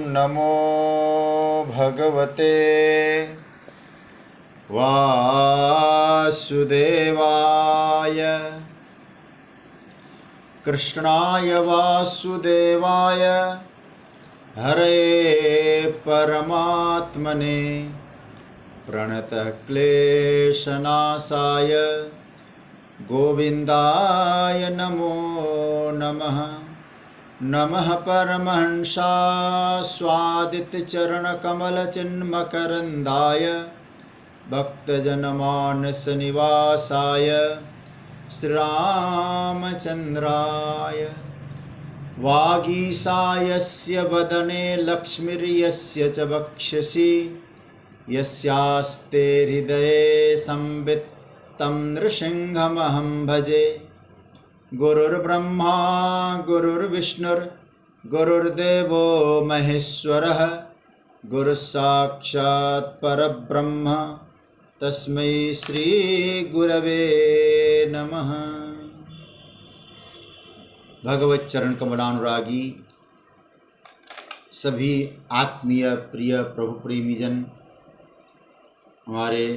नमो भगवते वासुदेवाय। कृष्णाय वासुदेवाय हरे परमात्मने प्रणतः क्लेशनाशाय गोविन्दाय नमो नमः। नमः परमहंसाय स्वादितचरणकमलचिन्मकरन्दाय भक्तजनमानसनिवासाय श्रीरामचन्द्राय। वागीशायस्य वदने लक्ष्मीर्यस्य च वक्षसि यस्यास्ते हृदये संवित् तं नृसिंहमहं भजे। गुरुर्ब्रह्मा गुरुर्विष्णुर्गुरुर्देवो महेश्वरः गुरुसाक्षात् परब्रह्म तस्मै श्री गुरवे नमः। भगवत चरण कमलानुरागी सभी आत्मीय प्रिय प्रभु प्रेमीजन, हमारे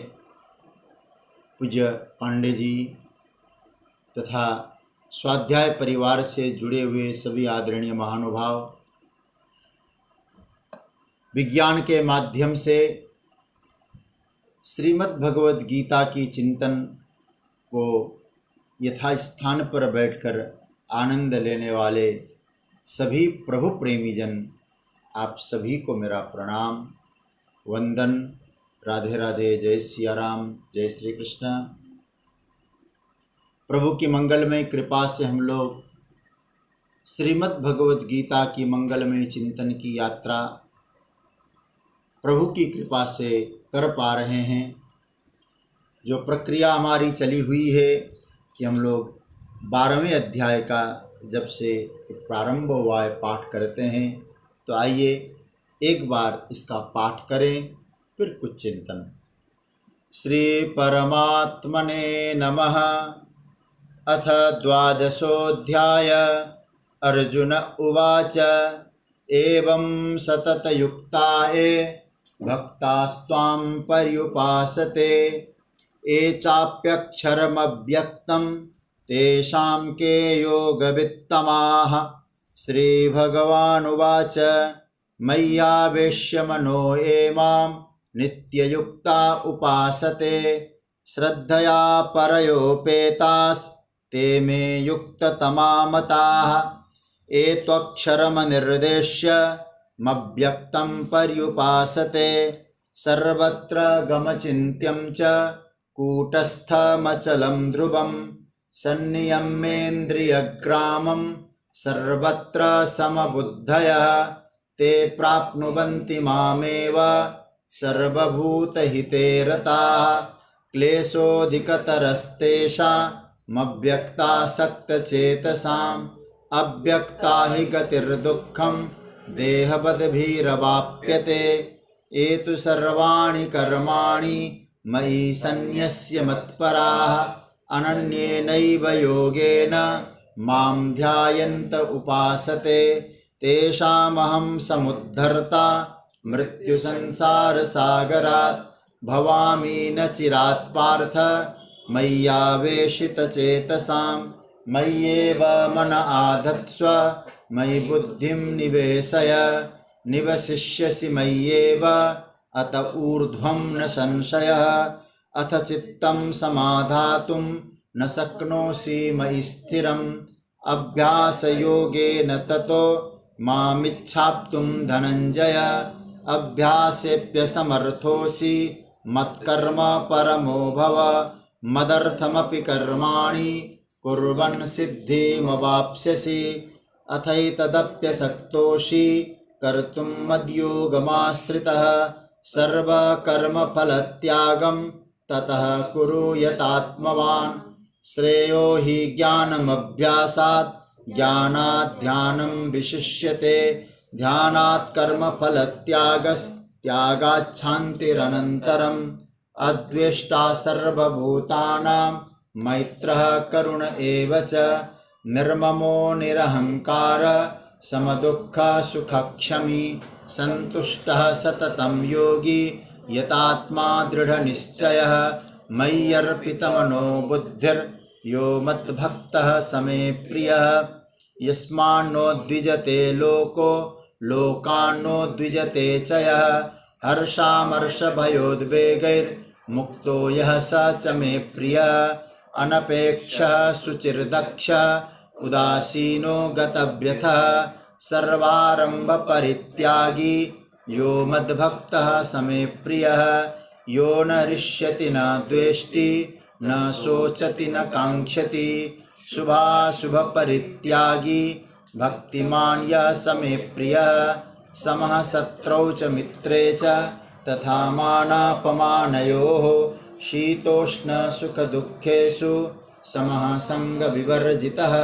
पूज्य पांडे जी तथा स्वाध्याय परिवार से जुड़े हुए सभी आदरणीय महानुभाव, विज्ञान के माध्यम से श्रीमद् भगवद गीता की चिंतन को यथास्थान पर बैठकर आनंद लेने वाले सभी प्रभु प्रेमीजन, आप सभी को मेरा प्रणाम वंदन। राधे राधे, जय सिया राम, जय श्री कृष्ण। प्रभु की मंगलमय कृपा से हम लोग श्रीमद् भगवद गीता की मंगलमय चिंतन की यात्रा प्रभु की कृपा से कर पा रहे हैं। जो प्रक्रिया हमारी चली हुई है कि हम लोग 12वें अध्याय का जब से प्रारंभ हुआ है पाठ करते हैं, तो आइए एक बार इसका पाठ करें, फिर कुछ चिंतन। श्री परमात्मने नमः। अथ द्वादशोऽध्याय। अर्जुन उवाच एवं सततयुक्ता ये भक्तास्त्वां पर्युपासते ये चाप्यक्षरमव्यक्तं तेषां के योगवित्तमाः। श्रीभगवानुवाच मय्यावेश्य मनो ये मां नित्ययुक्ता उपासते श्रद्धया परयोपेतास्ते मे युक्ततमा मताः। ये त्वक्षरमनिर्देश्य मव्यक्तं पर्युपासते सर्वत्र गमचिन्त्यं च कूटस्थमचलं ध्रुवं सन्नियम्येन्द्रियग्रामं सर्वत्र समबुद्धयः ते प्राप्नुवन्ति मामेव सर्वभूतहिते रताः। क्लेशोऽधिकतरस्तेषामव्यक्तासक्तचेतसाम् अव्यक्ता हि गतिर्दुःखं देहवद्भिरवाप्यते। ये तु सर्वाणि कर्माणि मयि सन्न्यस्य मत्पराः अनन्येनैव योगेन मां ध्यायन्त उपासते तेषामहं समुद्धर्ता मृत्युसंसारसागरात् भवामि न चिरात् पार्थ मय्यावेशितचेतसां। मय्येव मन आधत्स्व मयि बुद्धिं निवेशय निवसिष्यसि मय्येव अत ऊर्ध्वं न संशयः। अथ चित्तं समाधातुं न शक्नोषि मयि स्थिरम् अभ्यासयोगेन ततो मामिच्छाप्तुं धनञ्जय। अभ्यासेऽप्यसमर्थोऽसि मत्कर्म परमो भव मदर्थमपि कर्माणि कुर्वन् सिद्धिमवाप्स्यसि। अथैतदप्यसक्तोषि कर्तुं मद्योगमाश्रितः सर्वकर्मफलत्यागं ततः कुरु यतात्मवान्। श्रेयो हि ज्ञानमभ्यासात् ज्ञानात् ध्यानं विशिष्यते ध्यानात् कर्मफलत्यागात् शान्तिरनन्तरम्। अद्वेष्टा सर्वभूतानां मैत्रः करुण एव च निर्ममो निरहंकार समदुःख सुखक्षमी संतुष्टः सततं योगी यतात्मा दृढ़निश्चयः मय्यर्पितमनो बुद्धिर्यो मद्भक्तः समे प्रियः यस्मान्नो द्विजते लोको लोकान्नो द्विजते च यः हर्षामर्षभयोद्वेगैर्मुक्तो यः स च मे प्रियः अनपेक्षः शुचिर्दक्षः उदासीनो गतव्यथः सर्वारंभ परित्यागी यो मद्भक्तः समे प्रियः यो न हृष्यति न द्वेष्टि न शोचति न कांक्षति शुभाशुभ परित्यागी भक्तिमान् यः समे प्रियः समः शत्रौ च मित्रे च तथा मानापमानयोः शीतोष्ण सुख दुःखेषु समः संग विवर्जितः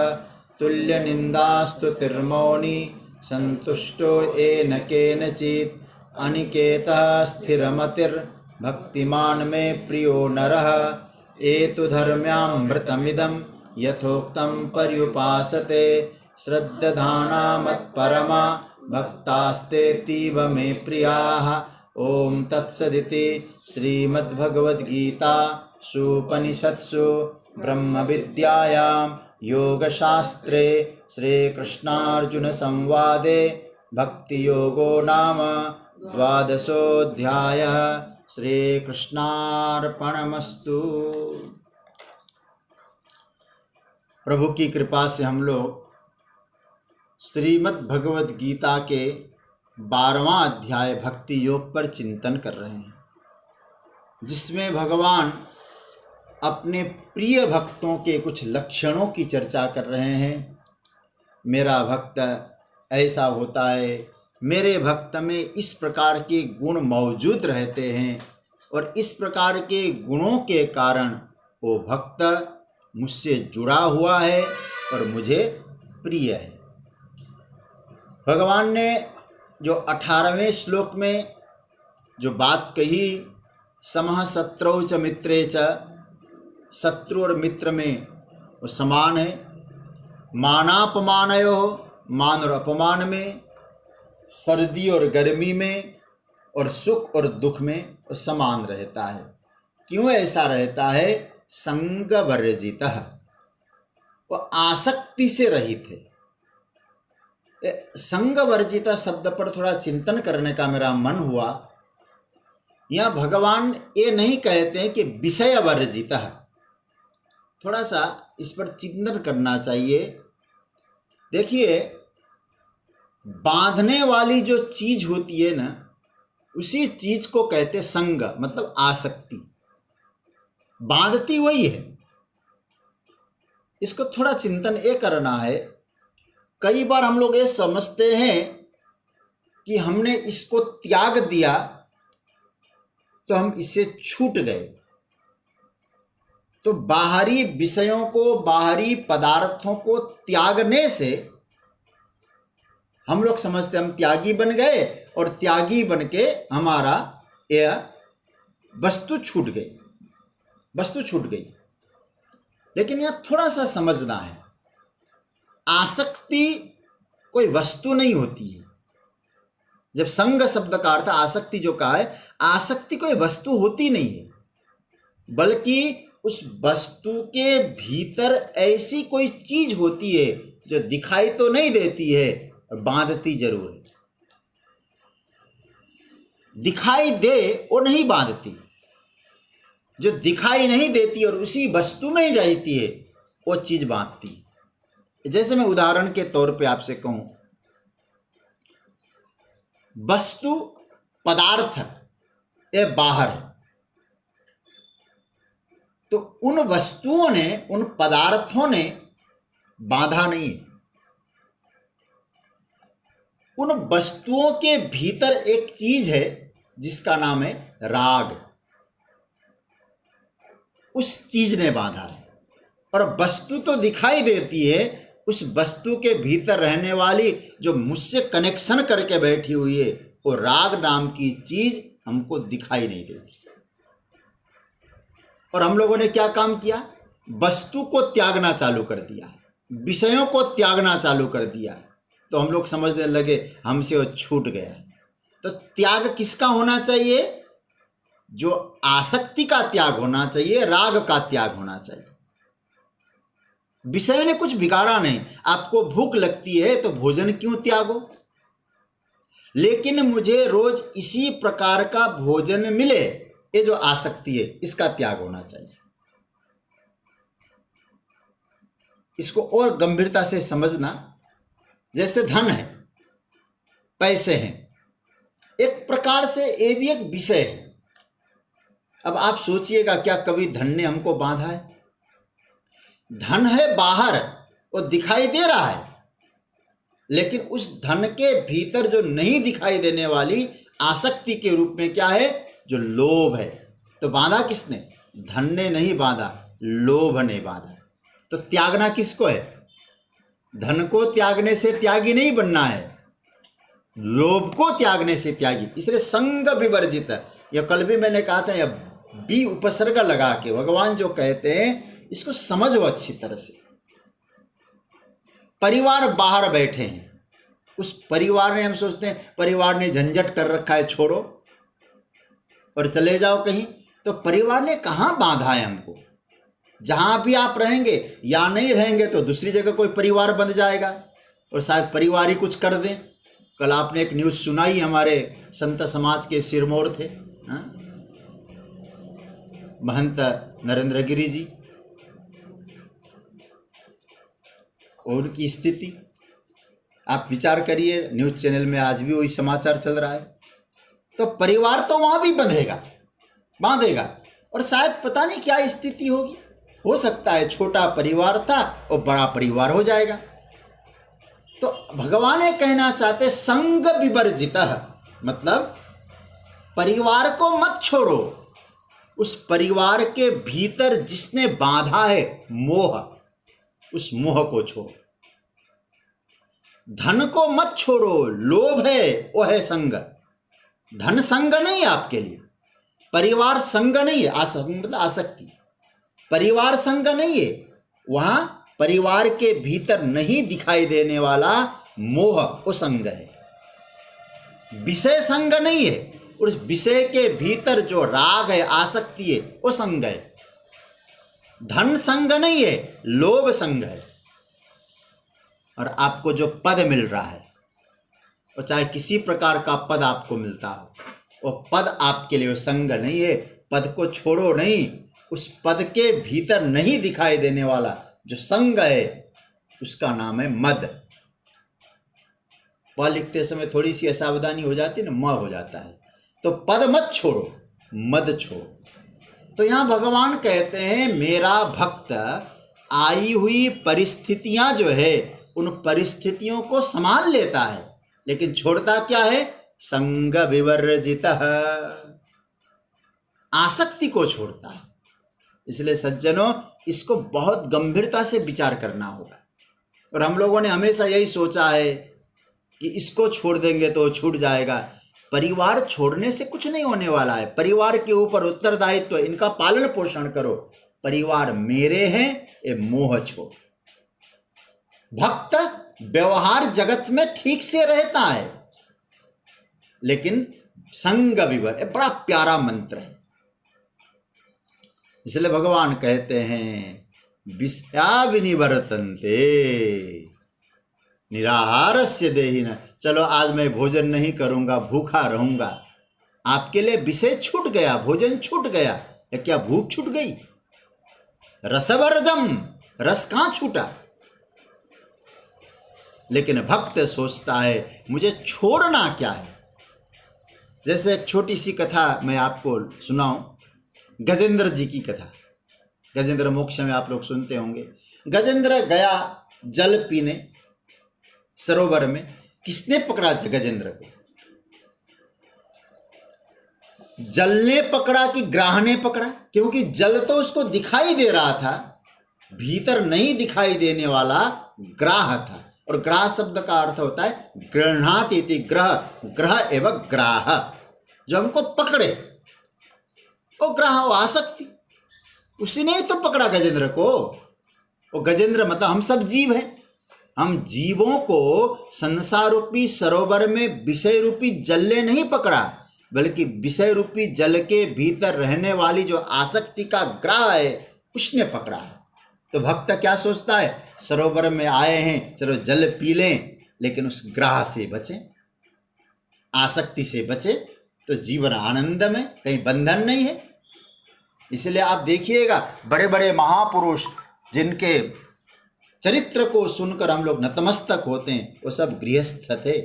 तुल्यनिन्दास्तुतिर्मौनी संतुष्टो येन केनचित् अनिकेतः स्थिरमतिर्भक्तिमान् मे प्रियो नरः एतु धर्म्यामृतमिदं यथोक्तं पर्युपासते श्रद्धाना मत्परमा भक्तास्तेतीव मे प्रियाः। ओम तत्सदिति श्रीमद्भगवद्गीतासूपनिषत्सु ब्रह्मविद्यायां योगशास्त्रे श्रीकृष्णार्जुनसंवादे भक्तियोगो नाम द्वादशोऽध्यायः। श्रीकृष्णार्पणमस्तु। प्रभु की कृपा से हम लोग श्रीमद् भगवद गीता के 12वां अध्याय भक्ति योग पर चिंतन कर रहे हैं, जिसमें भगवान अपने प्रिय भक्तों के कुछ लक्षणों की चर्चा कर रहे हैं। मेरा भक्त ऐसा होता है, मेरे भक्त में इस प्रकार के गुण मौजूद रहते हैं और इस प्रकार के गुणों के कारण वो भक्त मुझसे जुड़ा हुआ है और मुझे प्रिय है। भगवान ने जो 18वें श्लोक में जो बात कही, समः शत्रौ च मित्रे च, शत्रु और मित्र में वो समान है। मानापमानयो, मान और अपमान में, सर्दी और गर्मी में और सुख और दुख में वो समान रहता है। क्यों ऐसा रहता है? संगवर्जितः, वो आसक्ति से रहित है। संगवर्जित शब्द पर थोड़ा चिंतन करने का मेरा मन हुआ। यहाँ भगवान ये नहीं कहते हैं कि विषय वर्जित है, थोड़ा सा इस पर चिंतन करना चाहिए। देखिए, बांधने वाली जो चीज होती है ना, उसी चीज को कहते संग, मतलब आसक्ति। बांधती वही है। इसको थोड़ा चिंतन ये करना है। कई बार हम लोग ये समझते हैं कि हमने इसको त्याग दिया तो हम इससे छूट गए। तो बाहरी विषयों को, बाहरी पदार्थों को त्यागने से हम लोग समझते हम त्यागी बन गए और त्यागी बन के हमारा यह वस्तु छूट गई, वस्तु छूट गई। लेकिन यह थोड़ा सा समझना है, आसक्ति कोई वस्तु नहीं होती है। जब संग शब्द का अर्थ आसक्ति जो कहा है, आसक्ति कोई वस्तु होती नहीं है, बल्कि उस वस्तु के भीतर ऐसी कोई चीज होती है जो दिखाई तो नहीं देती है और बांधती जरूर है। दिखाई दे वो नहीं बांधती, जो दिखाई नहीं देती और उसी वस्तु में ही रहती है वो चीज बांधती है। जैसे मैं उदाहरण के तौर पे आपसे कहूं, वस्तु पदार्थ ये बाहर है, तो उन वस्तुओं ने, उन पदार्थों ने बांधा नहीं है। उन वस्तुओं के भीतर एक चीज है जिसका नाम है राग, उस चीज ने बांधा है। और वस्तु तो दिखाई देती है, उस वस्तु के भीतर रहने वाली जो मुझसे कनेक्शन करके बैठी हुई है, वो राग नाम की चीज हमको दिखाई नहीं देती। और हम लोगों ने क्या काम किया? वस्तु को त्यागना चालू कर दिया, विषयों को त्यागना चालू कर दिया। तो हम लोग समझने लगे हमसे वो छूट गया। तो त्याग किसका होना चाहिए? जो आसक्ति का त्याग होना चाहिए, राग का त्याग होना चाहिए। विषय ने कुछ बिगाड़ा नहीं। आपको भूख लगती है तो भोजन क्यों त्यागो, लेकिन मुझे रोज इसी प्रकार का भोजन मिले, ये जो आसक्ति है इसका त्याग होना चाहिए। इसको और गंभीरता से समझना। जैसे धन है, पैसे हैं, एक प्रकार से ये भी एक विषय है। अब आप सोचिएगा, क्या कभी धन ने हमको बांधा है? धन है बाहर, वो दिखाई दे रहा है, लेकिन उस धन के भीतर जो नहीं दिखाई देने वाली आसक्ति के रूप में क्या है? जो लोभ है। तो बांधा किसने? धन ने नहीं बांधा, लोभ ने बांधा। तो त्यागना किसको है? धन को त्यागने से त्यागी नहीं बनना है, लोभ को त्यागने से त्यागी। इसलिए संग विवर्जित। यह कल भी मैंने कहा था, यह बी उपसर्ग लगा के भगवान जो कहते हैं इसको समझो अच्छी तरह से। परिवार बाहर बैठे हैं, उस परिवार ने, हम सोचते हैं परिवार ने झंझट कर रखा है, छोड़ो और चले जाओ कहीं। तो परिवार ने कहाँ बांधा है हमको? जहां भी आप रहेंगे या नहीं रहेंगे तो दूसरी जगह कोई परिवार बन जाएगा और शायद परिवार ही कुछ कर दें। कल आपने एक न्यूज़ सुनाई, हमारे संत समाज के सिरमौर थे, महंत नरेंद्र गिरी जी, और उनकी स्थिति आप विचार करिए। न्यूज़ चैनल में आज भी वही समाचार चल रहा है। तो परिवार तो वहाँ भी बांधेगा और शायद पता नहीं क्या स्थिति होगी। हो सकता है छोटा परिवार था और बड़ा परिवार हो जाएगा। तो भगवान ये कहना चाहते संग विवर्जित, मतलब परिवार को मत छोड़ो, उस परिवार के भीतर जिसने बांधा है मोह, उस मोह को छोड़ो। धन को मत छोड़ो, लोभ है वो है संग। धन संग नहीं है आपके लिए, परिवार संग नहीं है, मतलब आसक्ति। परिवार संग नहीं है, वहां परिवार के भीतर नहीं दिखाई देने वाला मोह वो संग है। विषय संग नहीं है, और उस विषय के भीतर जो राग है, आसक्ति है, वो संग है। धन संग नहीं है, लोभ संग है। और आपको जो पद मिल रहा है, और चाहे किसी प्रकार का पद आपको मिलता हो, वो पद आपके लिए संग नहीं है। पद को छोड़ो नहीं, उस पद के भीतर नहीं दिखाई देने वाला जो संग है उसका नाम है मद। वह लिखते समय थोड़ी सी असावधानी हो जाती है ना, म हो जाता है। तो पद मत छोड़ो, मद छोड़ो। तो यहाँ भगवान कहते हैं मेरा भक्त आई हुई परिस्थितियां जो है उन परिस्थितियों को संभाल लेता है, लेकिन छोड़ता क्या है? संग विवर्जित, आसक्ति को छोड़ता है। इसलिए सज्जनों, इसको बहुत गंभीरता से विचार करना होगा। और हम लोगों ने हमेशा यही सोचा है कि इसको छोड़ देंगे तो छूट जाएगा। परिवार छोड़ने से कुछ नहीं होने वाला है। परिवार के ऊपर उत्तरदायित्व, इनका पालन पोषण करो। परिवार मेरे हैं, ये मोह छोड़। भक्त व्यवहार जगत में ठीक से रहता है, लेकिन संग विवर, ये बड़ा प्यारा मंत्र है। इसलिए भगवान कहते हैं विषया विनिवर्तन्ते निराहारस्य देहिन। चलो आज मैं भोजन नहीं करूंगा, भूखा रहूंगा। आपके लिए विषय छूट गया, भोजन छूट गया, या क्या भूख छूट गई? रसवर्जम, रस कहां छूटा? लेकिन भक्त सोचता है मुझे छोड़ना क्या है। जैसे एक छोटी सी कथा मैं आपको सुनाऊं, गजेंद्र जी की कथा। गजेंद्र मोक्ष में आप लोग सुनते होंगे। गजेंद्र गया जल पीने सरोवर में। किसने पकड़ा गजेंद्र को? जल ने पकड़ा कि ग्राह ने पकड़ा? क्योंकि जल तो उसको दिखाई दे रहा था, भीतर नहीं दिखाई देने वाला ग्राह था। और ग्राह शब्द का अर्थ होता है गृह्णाति इति, ग्रह, ग्रह एवं ग्राह, जो हमको पकड़े। वो ग्राह, वो आसक्ति, उसी ने तो पकड़ा गजेंद्र को। वो गजेंद्र मतलब हम सब जीव हैं, हम जीवों को संसार रूपी सरोवर में विषय रूपी जल ने नहीं पकड़ा, बल्कि विषय रूपी जल के भीतर रहने वाली जो आसक्ति का ग्राह है उसने पकड़ा है। तो भक्त क्या सोचता है, सरोवर में आए हैं, चलो जल पी लें, लेकिन उस ग्राह से बचें, आसक्ति से बचें, तो जीवन आनंद में, कहीं बंधन नहीं है। इसलिए आप देखिएगा बड़े बड़े महापुरुष जिनके चरित्र को सुनकर हम लोग नतमस्तक होते हैं, वो सब गृहस्थ थे।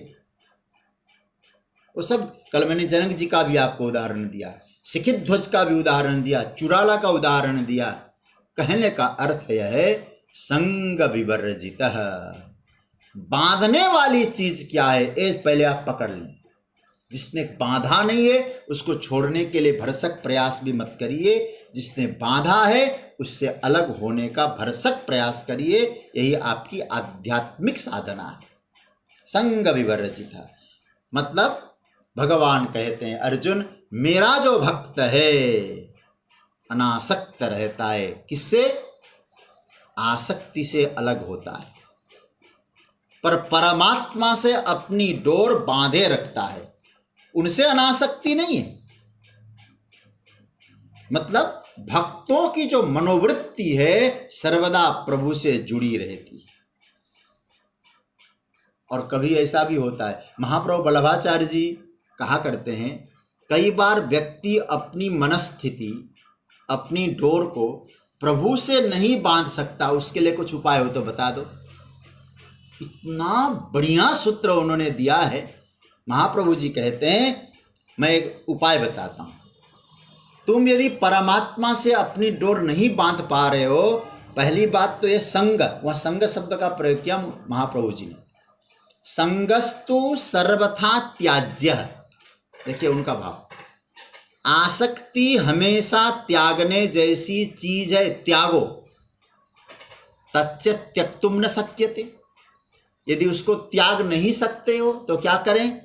वो सब, कल मैंने जनक जी का भी आपको उदाहरण दिया, शिखित ध्वज का भी उदाहरण दिया, चुराला का उदाहरण दिया। कहने का अर्थ यह है संग विवर्जितः। बांधने वाली चीज क्या है, ये पहले आप पकड़ लें। जिसने बांधा नहीं है उसको छोड़ने के लिए भरसक प्रयास भी मत करिए, जिसने बांधा है उससे अलग होने का भरसक प्रयास करिए। यही आपकी आध्यात्मिक साधना है। संग विवर्जितः मतलब भगवान कहते हैं, अर्जुन मेरा जो भक्त है अनासक्त रहता है। किससे? आसक्ति से अलग होता है, पर परमात्मा से अपनी डोर बांधे रखता है, उनसे अनासक्ति नहीं है। मतलब भक्तों की जो मनोवृत्ति है सर्वदा प्रभु से जुड़ी रहती है। और कभी ऐसा भी होता है, महाप्रभु वल्लभाचार्य जी कहा करते हैं, कई बार व्यक्ति अपनी मनस्थिति, अपनी डोर को प्रभु से नहीं बांध सकता, उसके लिए कुछ उपाय हो तो बता दो। इतना बढ़िया सूत्र उन्होंने दिया है। महाप्रभु जी कहते हैं, मैं एक उपाय बताता हूं। तुम यदि परमात्मा से अपनी डोर नहीं बांध पा रहे हो, पहली बात तो ये संग, वह संग शब्द का प्रयोग किया महाप्रभु जी ने। संगस्तु सर्वथा त्याज्य, देखिए उनका भाव, आसक्ति हमेशा त्यागने जैसी चीज है, त्यागो। तच्च त्यक्तुम न शक्यते, यदि उसको त्याग नहीं सकते हो तो क्या करें?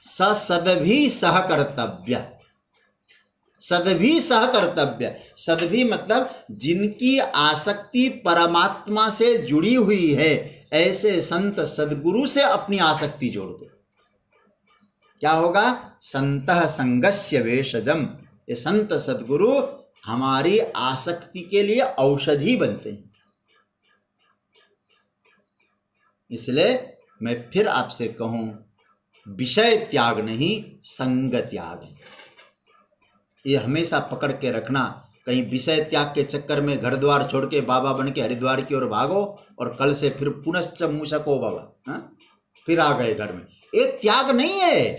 सदभी सह कर्तव्य। सदभी सह कर्तव्य, सदभी मतलब जिनकी आसक्ति परमात्मा से जुड़ी हुई है, ऐसे संत सदगुरु से अपनी आसक्ति जोड़ दो। क्या होगा? संतः संगस्य वेषजम। ये संत सदगुरु हमारी आसक्ति के लिए औषधि बनते हैं। इसलिए मैं फिर आपसे कहूं, विषय त्याग नहीं, संग त्याग है। ये हमेशा पकड़ के रखना। कहीं विषय त्याग के चक्कर में घर द्वार छोड़ के बाबा बन के हरिद्वार की ओर भागो और कल से फिर पुनश्च मूषको बाबा, हाँ? फिर आ गए घर में। ये त्याग नहीं है।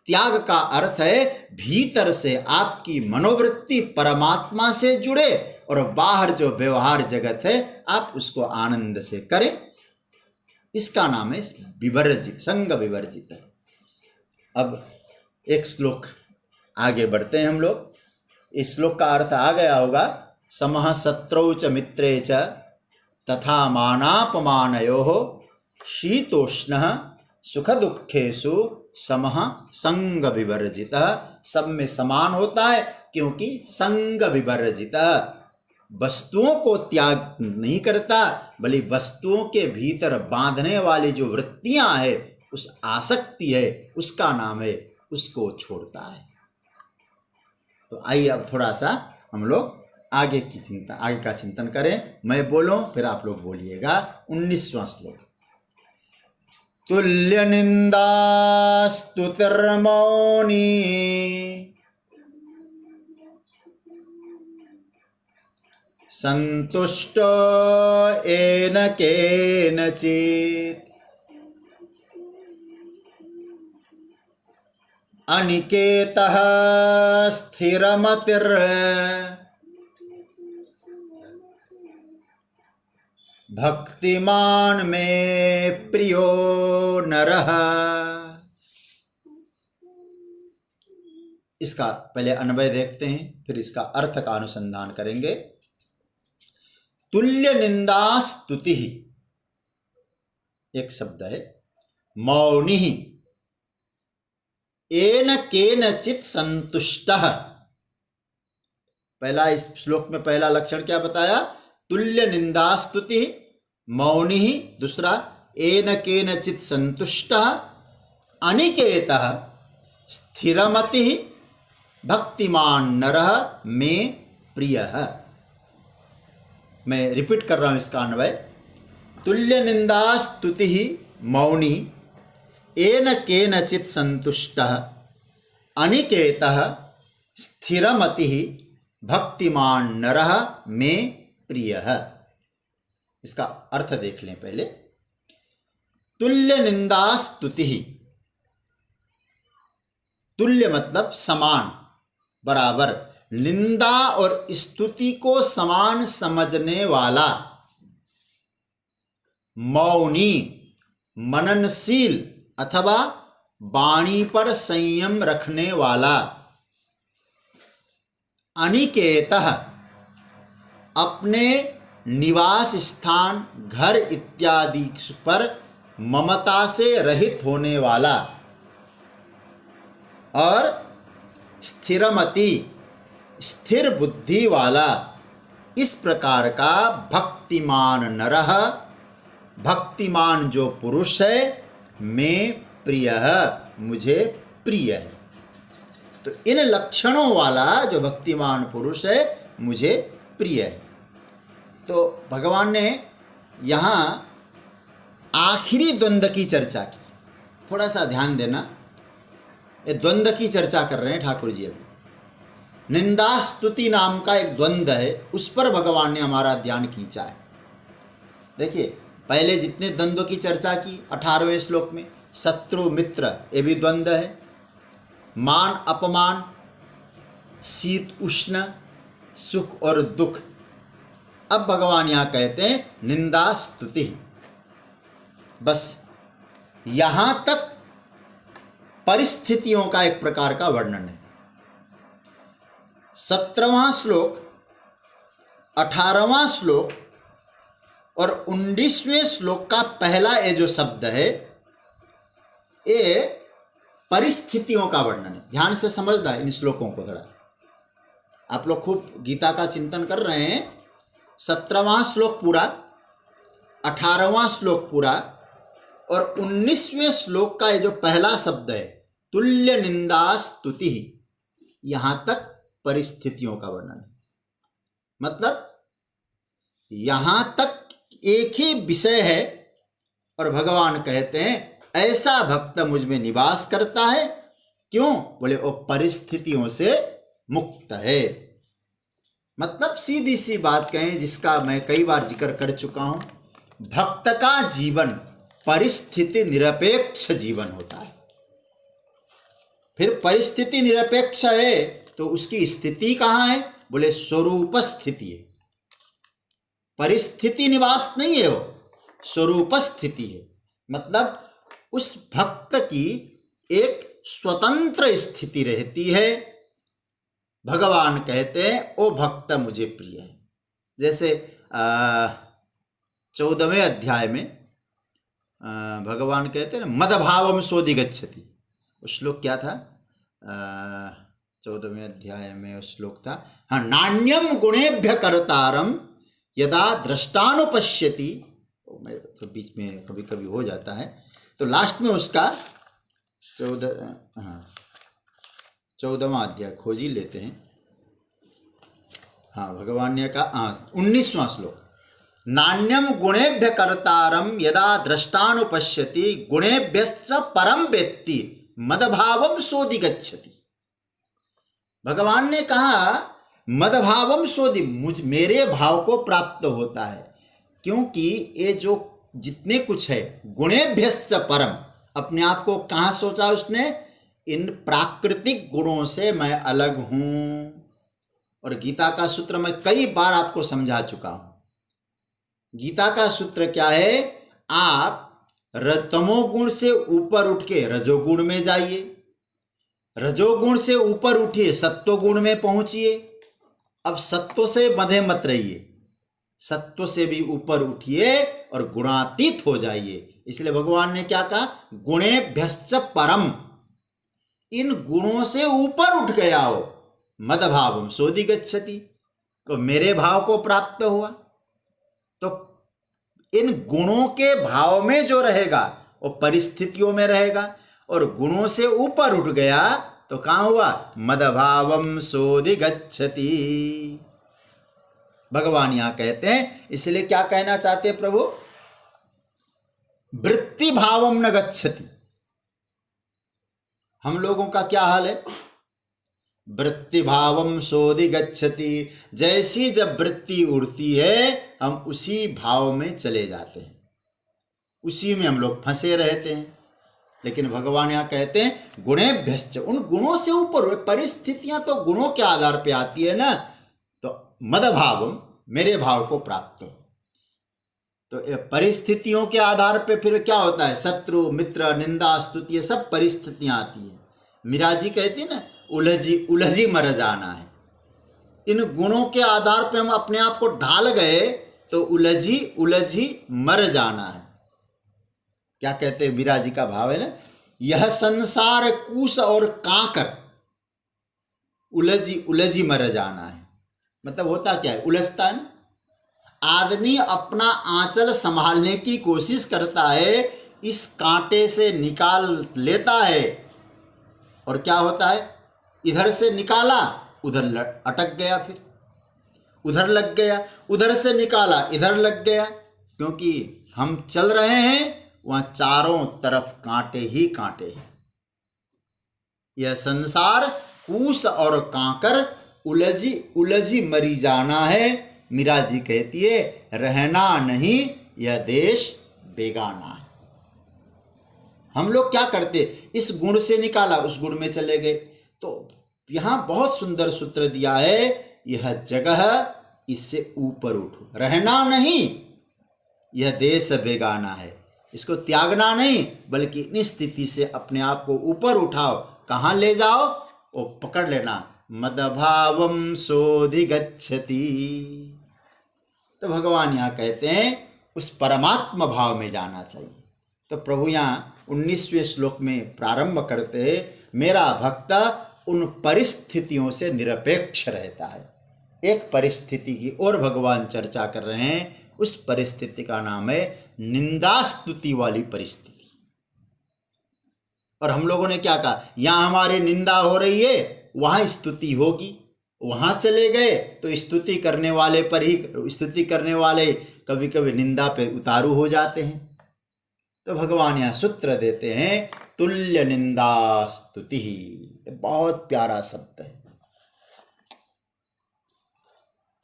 त्याग का अर्थ है भीतर से आपकी मनोवृत्ति परमात्मा से जुड़े और बाहर जो व्यवहार जगत है आप उसको आनंद से करें। इसका नाम है विवर्जित, संग विवर्जित। अब एक श्लोक आगे बढ़ते हैं हम लोग। इस श्लोक का अर्थ आ गया होगा, समः शत्रौ च मित्रे च तथा मानापमानयोः शीतोष्णः सुख दुखेषु समः संग विवर्जितः। सब में समान होता है क्योंकि संग विवर्जितः वस्तुओं को त्याग नहीं करता, बल्कि वस्तुओं के भीतर बांधने वाली जो वृत्तियां है, उस आसक्ति है, उसका नाम है, उसको छोड़ता है। तो आइए अब थोड़ा सा हम लोग आगे का चिंतन करें। मैं बोलूं फिर आप लोग बोलिएगा। 19वां श्लोक। तुल्य निंदा स्तुतिर्मौनी संतुष्टो येन केनचित् अनिकेतः स्थिरमतिर् भक्तिमान में प्रियो नरः। इसका पहले अन्वय देखते हैं, फिर इसका अर्थ का अनुसंधान करेंगे। तुल्य निंदा स्तुति एक शब्द है, मौनी येन केनचित् संतुष्टः। पहला इस श्लोक में पहला लक्षण क्या बताया? तुल्य निंदा स्तुति मौनी, दूसरा एन केनचित् संतुष्टः, अनिकेतः, स्थिरमति, भक्तिमान नरः मे प्रियः। मैं रिपीट कर रहा हूँ इसका अन्वय। तुल्य निंदा स्तुति मौनी, एन केनचित् संतुष्टः, अनिकेतः, स्थिरमति, भक्तिमान नरः मे प्रियः। इसका अर्थ देख लें पहले। तुल्य निंदा स्तुति, तुल्य मतलब समान, बराबर, निंदा और स्तुति को समान समझने वाला, मौनी, मननशील अथवा वाणी पर संयम रखने वाला, अनिकेतः, अपने निवास स्थान, घर इत्यादि पर ममता से रहित होने वाला, और स्थिरमति, स्थिर बुद्धि वाला, इस प्रकार का भक्तिमान नरः, भक्तिमान जो पुरुष है, में प्रियः, मुझे प्रिय है। तो इन लक्षणों वाला जो भक्तिमान पुरुष है मुझे प्रिय है। तो भगवान ने यहाँ आखिरी द्वंद्व की चर्चा की। थोड़ा सा ध्यान देना, ये द्वंद्व की चर्चा कर रहे हैं ठाकुर जी। अभी निंदा स्तुति नाम का एक द्वंद्व है, उस पर भगवान ने हमारा ध्यान खींचा है। देखिए, पहले जितने द्वंद्व की चर्चा की 18वें श्लोक में, शत्रु मित्र ये भी द्वंद्व है, मान अपमान, शीत उष्ण, सुख और दुख। अब भगवान यहाँ कहते हैं निंदा स्तुति। बस यहाँ तक परिस्थितियों का एक प्रकार का वर्णन है। 17वां श्लोक, 18वां श्लोक और 19वें श्लोक का पहला ये जो शब्द है, ये परिस्थितियों का वर्णन है। ध्यान से समझना इन श्लोकों को थोड़ा। आप लोग खूब गीता का चिंतन कर रहे हैं। 17वां श्लोक पूरा, 18वां श्लोक पूरा और 19वें श्लोक का ये जो पहला शब्द है, तुल्य निंदा स्तुति, यहाँ तक परिस्थितियों का वर्णन है। मतलब यहाँ तक एक ही विषय है और भगवान कहते हैं ऐसा भक्त मुझ में निवास करता है। क्यों? बोले वो परिस्थितियों से मुक्त है। मतलब सीधी सी बात कहें, जिसका मैं कई बार जिक्र कर चुका हूं, भक्त का जीवन परिस्थिति निरपेक्ष जीवन होता है। फिर परिस्थिति निरपेक्ष है तो उसकी स्थिति कहाँ है? बोले स्वरूप स्थिति है। परिस्थिति निवास नहीं है, वो स्वरूप स्थिति है। मतलब उस भक्त की एक स्वतंत्र स्थिति रहती है। भगवान कहते हैं ओ भक्त मुझे प्रिय है। जैसे 14वें अध्याय में भगवान कहते हैं मदभावम सोऽधिगच्छति। उस श्लोक क्या था? 14वें अध्याय में उस श्लोक था, हाँ, नान्यम गुणेभ्य कर्तारम यदा दृष्टानुपश्यति। मैं तो बीच में कभी कभी हो जाता है, तो लास्ट में उसका 14वां अध्याय खोज ही लेते हैं। हाँ, भगवान ने कहा, 19वां श्लोक, नान्यम गुणेभ्य कर्तारम यदा दृष्टानुपश्यति गुणेभ्यश्च परम वेत्ति मदभावम सोऽधिगच्छति। भगवान ने कहा मदभावम सोऽधि, मेरे भाव को प्राप्त होता है। क्योंकि ये जो जितने कुछ है, गुणेभ्यश्च परम, अपने आप को कहाँ सोचा उसने? इन प्राकृतिक गुणों से मैं अलग हूँ। और गीता का सूत्र मैं कई बार आपको समझा चुका हूँ। गीता का सूत्र क्या है? आप तमोगुण से ऊपर उठ के रजोगुण में जाइए, रजोगुण से ऊपर उठिए सत्वगुण में पहुंचिए। अब सत्व से बंधे मत रहिए, सत्व से भी ऊपर उठिए और गुणातीत हो जाइए। इसलिए भगवान ने क्या कहा? गुणेभ्यश्च परम, इन गुणों से ऊपर उठ गया हो, मदभावम सोऽधिगच्छति, तो मेरे भाव को प्राप्त हुआ। तो इन गुणों के भाव में जो रहेगा वो परिस्थितियों में रहेगा, और गुणों से ऊपर उठ गया तो कहाँ हुआ? मदभावम सोधिगच्छति। भगवान यहां कहते हैं, इसलिए क्या कहना चाहते हैं प्रभु? वृत्ति भावम न गच्छति। हम लोगों का क्या हाल है? वृत्ति भावम सोधिगच्छति। जैसी जब वृत्ति उड़ती है हम उसी भाव में चले जाते हैं, उसी में हम लोग फंसे रहते हैं। लेकिन भगवान यहाँ कहते हैं गुणेभ्यश्च, उन गुणों से ऊपर। परिस्थितियां तो गुणों के आधार पे आती है ना, तो मदभावम, मेरे भाव को प्राप्त हो। तो परिस्थितियों के आधार पे फिर क्या होता है? शत्रु मित्र निंदा स्तुति ये सब परिस्थितियां आती है। मीरा जी कहती है ना, उलझी उलझी मर जाना है। इन गुणों के आधार पे हम अपने आप को ढाल गए तो उलझी उलझी मर जाना है। क्या कहते हैं? मीरा जी का भाव है ना, यह संसार कूस और कांकर, उलझी उलझी मर जाना है। मतलब होता क्या है? उलझता है ना आदमी, अपना आंचल संभालने की कोशिश करता है, इस कांटे से निकाल लेता है, और क्या होता है? इधर से निकाला उधर अटक गया, फिर उधर लग गया, उधर से निकाला इधर लग गया। क्योंकि हम चल रहे हैं वहां चारों तरफ कांटे ही कांटे हैं। यह संसार कूस और कांकर, उलझी उलझी मरी जाना है। मीरा जी कहती है रहना नहीं यह देश बेगाना है। हम लोग क्या करते? इस गुण से निकाला उस गुण में चले गए। तो यहां बहुत सुंदर सूत्र दिया है, यह जगह इससे ऊपर उठो, रहना नहीं यह देश बेगाना है, इसको त्यागना नहीं बल्कि इस स्थिति से अपने आप को ऊपर उठाओ। कहाँ ले जाओ? वो पकड़ लेना, मदभावम सोधिगच्छति। तो भगवान यहाँ कहते हैं उस परमात्मा भाव में जाना चाहिए। तो प्रभु यहाँ 19वें श्लोक में प्रारंभ करते हैं, मेरा भक्त उन परिस्थितियों से निरपेक्ष रहता है। एक परिस्थिति की और भगवान चर्चा कर रहे हैं, उस परिस्थिति का नाम है निंदा स्तुति वाली परिस्थिति। और हम लोगों ने क्या कहा? यहां हमारी निंदा हो रही है, वहां स्तुति होगी। वहां चले गए तो स्तुति करने वाले पर ही, स्तुति करने वाले कभी कभी निंदा पे उतारू हो जाते हैं। तो भगवान यहाँ सूत्र देते हैं, तुल्य निंदा स्तुति। बहुत प्यारा शब्द है।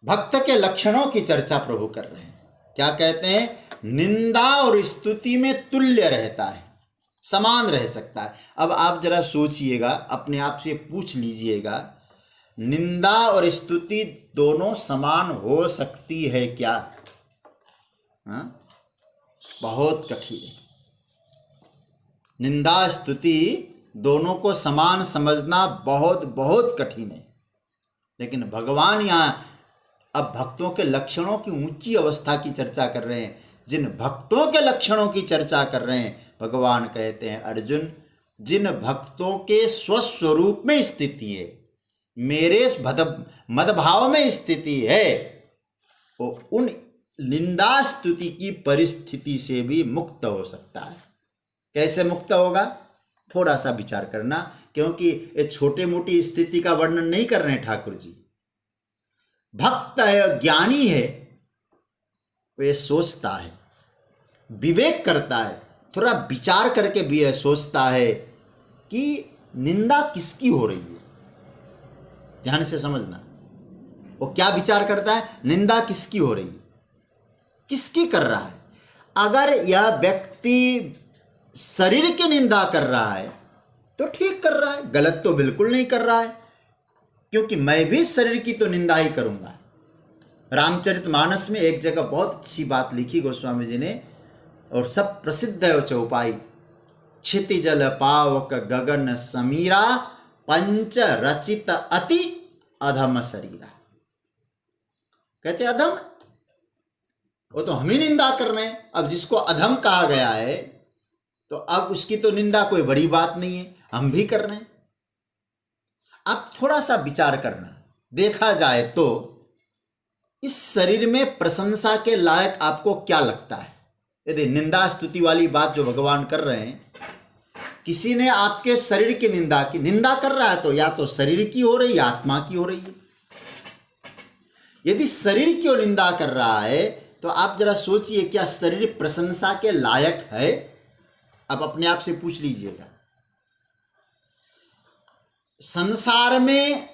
भक्त के लक्षणों की चर्चा प्रभु कर रहे हैं। क्या कहते हैं? निंदा और स्तुति में तुल्य रहता है, समान रह सकता है। अब आप जरा सोचिएगा, अपने आप से पूछ लीजिएगा, निंदा और स्तुति दोनों समान हो सकती है क्या? बहुत कठिन है। निंदा स्तुति दोनों को समान समझना बहुत बहुत कठिन है। लेकिन भगवान यहाँ अब भक्तों के लक्षणों की ऊंची अवस्था की चर्चा कर रहे हैं। जिन भक्तों के लक्षणों की चर्चा कर रहे हैं, भगवान कहते हैं अर्जुन, जिन भक्तों के स्वस्वरूप में स्थिति है, मेरे मदभाव में स्थिति है, वो उन निंदा स्तुति की परिस्थिति से भी मुक्त हो सकता है। कैसे मुक्त होगा? थोड़ा सा विचार करना, क्योंकि ये छोटे मोटी स्थिति का वर्णन नहीं कर रहे हैं ठाकुर जी। भक्त है, ज्ञानी है, वो ये सोचता है, विवेक करता है, थोड़ा विचार करके भी यह सोचता है कि निंदा किसकी हो रही है। ध्यान से समझना, वो क्या विचार करता है? निंदा किसकी हो रही है, किसकी कर रहा है। अगर यह व्यक्ति शरीर की निंदा कर रहा है तो ठीक कर रहा है, गलत तो बिल्कुल नहीं कर रहा है, क्योंकि मैं भी शरीर की तो निंदा ही करूंगा। रामचरितमानस में एक जगह बहुत अच्छी बात लिखी गोस्वामी जी ने, और सब प्रसिद्ध है वो चौपाई, क्षितिजल पावक गगन समीरा पंच रचित अति अधम शरीरा। कहते अधम, वो तो हम ही निंदा कर रहे हैं। अब जिसको अधम कहा गया है तो अब उसकी तो निंदा कोई बड़ी बात नहीं है, हम भी कर रहे हैं। अब थोड़ा सा विचार करना, देखा जाए तो इस शरीर में प्रशंसा के लायक आपको क्या लगता है? यदि निंदा स्तुति वाली बात जो भगवान कर रहे हैं, किसी ने आपके शरीर की निंदा कर रहा है तो या तो शरीर की हो रही है, आत्मा की हो रही है। यदि शरीर की निंदा कर रहा है तो आप जरा सोचिए, क्या शरीर प्रशंसा के लायक है? अब अपने आप से पूछ लीजिएगा। संसार में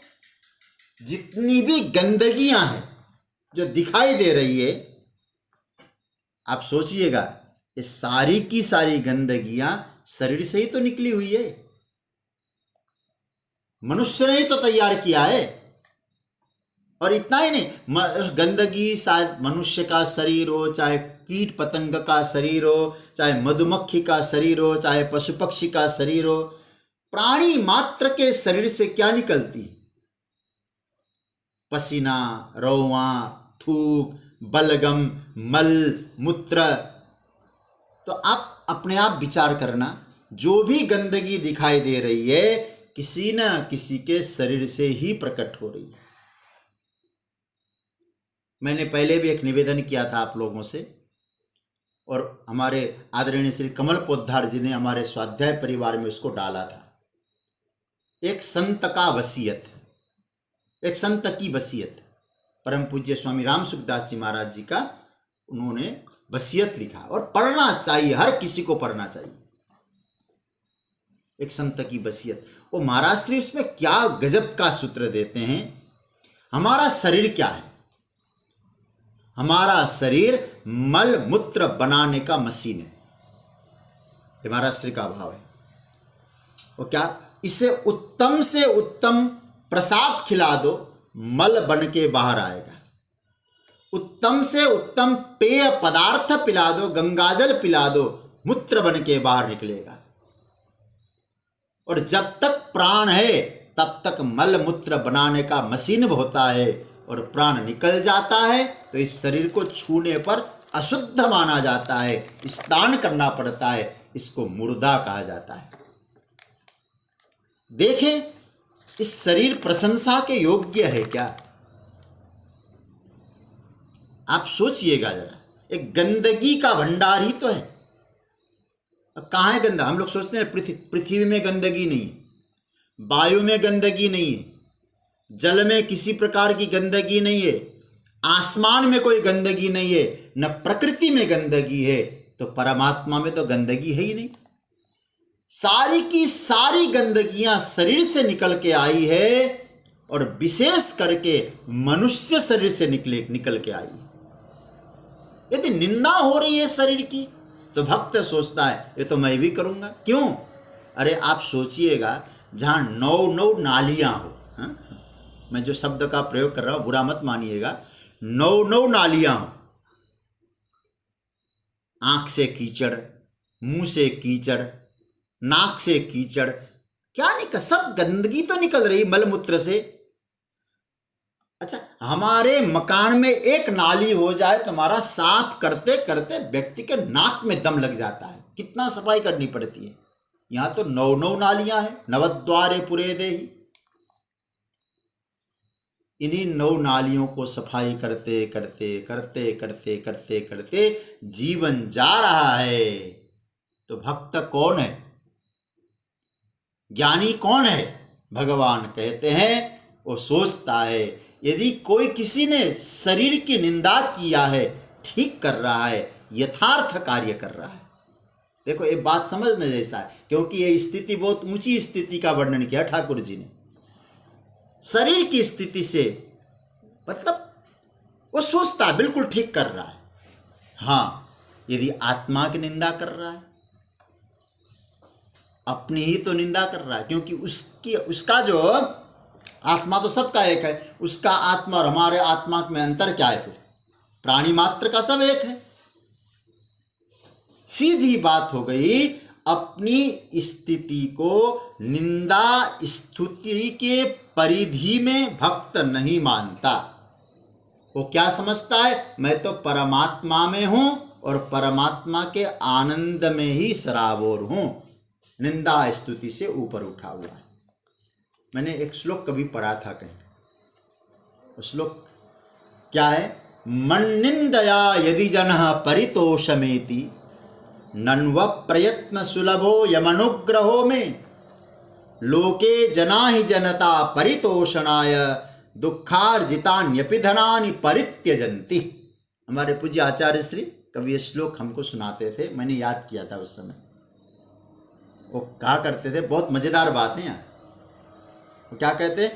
जितनी भी गंदगियां हैं जो दिखाई दे रही है, आप सोचिएगा, ये सारी की सारी गंदगियां शरीर से ही तो निकली हुई है। मनुष्य ने ही तो तैयार किया है। और इतना ही नहीं, गंदगी शायद मनुष्य का शरीर हो, चाहे कीट पतंग का शरीर हो, चाहे मधुमक्खी का शरीर हो, चाहे पशु पक्षी का शरीर हो, प्राणी मात्र के शरीर से क्या निकलती? पसीना, रोवां, थूक, बलगम, मल, मूत्र। तो आप अपने आप विचार करना, जो भी गंदगी दिखाई दे रही है किसी न किसी के शरीर से ही प्रकट हो रही है। मैंने पहले भी एक निवेदन किया था आप लोगों से, और हमारे आदरणीय श्री कमल पोद्दार जी ने हमारे स्वाध्याय परिवार में उसको डाला था। एक संत का वसीयत, एक संत की वसीयत, परम पूज्य स्वामी राम सुखदास जी महाराज जी का उन्होंने वसीयत लिखा, और पढ़ना चाहिए, हर किसी को पढ़ना चाहिए। एक संत की वसीयत। वो महाराज श्री उसमें क्या गजब का सूत्र देते हैं। हमारा शरीर क्या है? हमारा शरीर मल मूत्र बनाने का मशीन है। ये महाराज श्री का भाव है। वो क्या, इसे उत्तम से उत्तम प्रसाद खिला दो, मल बन के बाहर आएगा। उत्तम से उत्तम पेय पदार्थ पिला दो, गंगाजल पिला दो, मूत्र बन के बाहर निकलेगा। और जब तक प्राण है तब तक मल मूत्र बनाने का मशीन होता है, और प्राण निकल जाता है तो इस शरीर को छूने पर अशुद्ध माना जाता है, स्नान करना पड़ता है, इसको मुर्दा कहा जाता है। देखें, इस शरीर प्रशंसा के योग्य है क्या? आप सोचिएगा जरा, एक गंदगी का भंडार ही तो है। कहाँ है गंदा? हम लोग सोचते हैं पृथ्वी में गंदगी नहीं है, वायु में गंदगी नहीं है, जल में किसी प्रकार की गंदगी नहीं है, आसमान में कोई गंदगी नहीं है, न प्रकृति में गंदगी है, तो परमात्मा में तो गंदगी है ही नहीं। सारी की सारी गंदगियां शरीर से निकल के आई है, और विशेष करके मनुष्य शरीर से निकल के आई है। यदि निंदा हो रही है शरीर की तो भक्त सोचता है ये तो मैं भी करूंगा। क्यों? अरे आप सोचिएगा, जहां 9 नालियां हो, मैं जो शब्द का प्रयोग कर रहा हूं बुरा मत मानिएगा, 9 नालियां हो, आंख से कीचड़, मुंह से कीचड़, नाक से कीचड़, क्या निकल, सब गंदगी तो निकल रही मलमूत्र से। अच्छा, हमारे मकान में एक नाली हो जाए तो हमारा साफ करते करते व्यक्ति के नाक में दम लग जाता है, कितना सफाई करनी पड़ती है। यहां तो 9 नालियां हैं, नवद्वारे पुरे देहि। इन्हीं 9 नालियों को सफाई करते करते करते करते करते करते जीवन जा रहा है। तो भक्त कौन है? ज्ञानी कौन है? भगवान कहते हैं वो सोचता है, यदि कोई किसी ने शरीर की निंदा किया है, ठीक कर रहा है, यथार्थ कार्य कर रहा है। देखो, ये बात समझने जैसा है, क्योंकि ये स्थिति बहुत ऊंची स्थिति का वर्णन किया ठाकुर जी ने। शरीर की स्थिति से मतलब वो सोचता है बिल्कुल ठीक कर रहा है। हाँ, यदि आत्मा की निंदा कर रहा है, अपनी ही तो निंदा कर रहा है, क्योंकि उसका जो आत्मा तो सबका एक है, उसका आत्मा और हमारे आत्मा में अंतर क्या है? फिर प्राणी मात्र का सब एक है। सीधी बात हो गई। अपनी स्थिति को निंदा स्तुति के परिधि में भक्त नहीं मानता। वो क्या समझता है? मैं तो परमात्मा में हूं और परमात्मा के आनंद में ही सराबोर हूं, निंदा स्तुति से ऊपर उठा हुआ है। मैंने एक श्लोक कभी पढ़ा था कहीं, वो श्लोक क्या है? मन्निंदया यदि जनः परितोषमेति नन्व प्रयत्न सुलभो यमनुग्रहो में, लोके जना ही जनता परितोषणाय दुखार्जितान्यपि धनानि परित्यजन्ति। हमारे पूज्य आचार्य श्री कभी ये श्लोक हमको सुनाते थे, मैंने याद किया था उस समय। वो कहा करते थे, बहुत मजेदार बात है यहाँ। वो क्या कहते,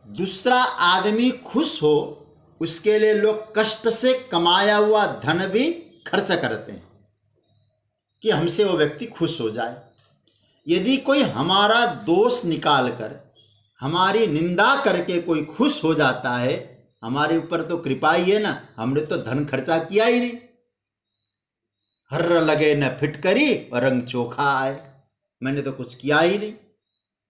दूसरा आदमी खुश हो उसके लिए लोग कष्ट से कमाया हुआ धन भी खर्च करते हैं कि हमसे वो व्यक्ति खुश हो जाए। यदि कोई हमारा दोष निकाल कर, हमारी निंदा करके कोई खुश हो जाता है, हमारे ऊपर तो कृपा ही है ना, हमने तो धन खर्चा किया ही नहीं। हर्र लगे न फिटकरी और रंग चोखा आए, मैंने तो कुछ किया ही नहीं।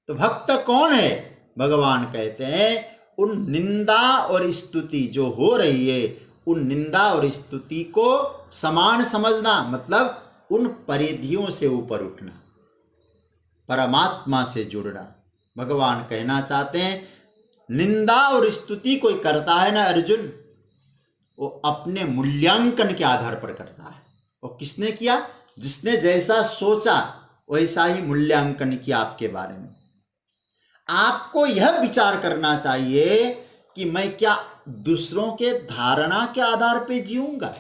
तो भक्त कौन है? भगवान कहते हैं उन निंदा और स्तुति जो हो रही है, उन निंदा और स्तुति को समान समझना, मतलब उन परिधियों से ऊपर उठना, परमात्मा से जुड़ना। भगवान कहना चाहते हैं निंदा और स्तुति कोई करता है ना अर्जुन, वो अपने मूल्यांकन के आधार पर करता है। और किसने किया? जिसने जैसा सोचा वैसा ही मूल्यांकन किया आपके बारे में। आपको यह विचार करना चाहिए कि मैं क्या दूसरों के धारणा के आधार पर जीऊंगा?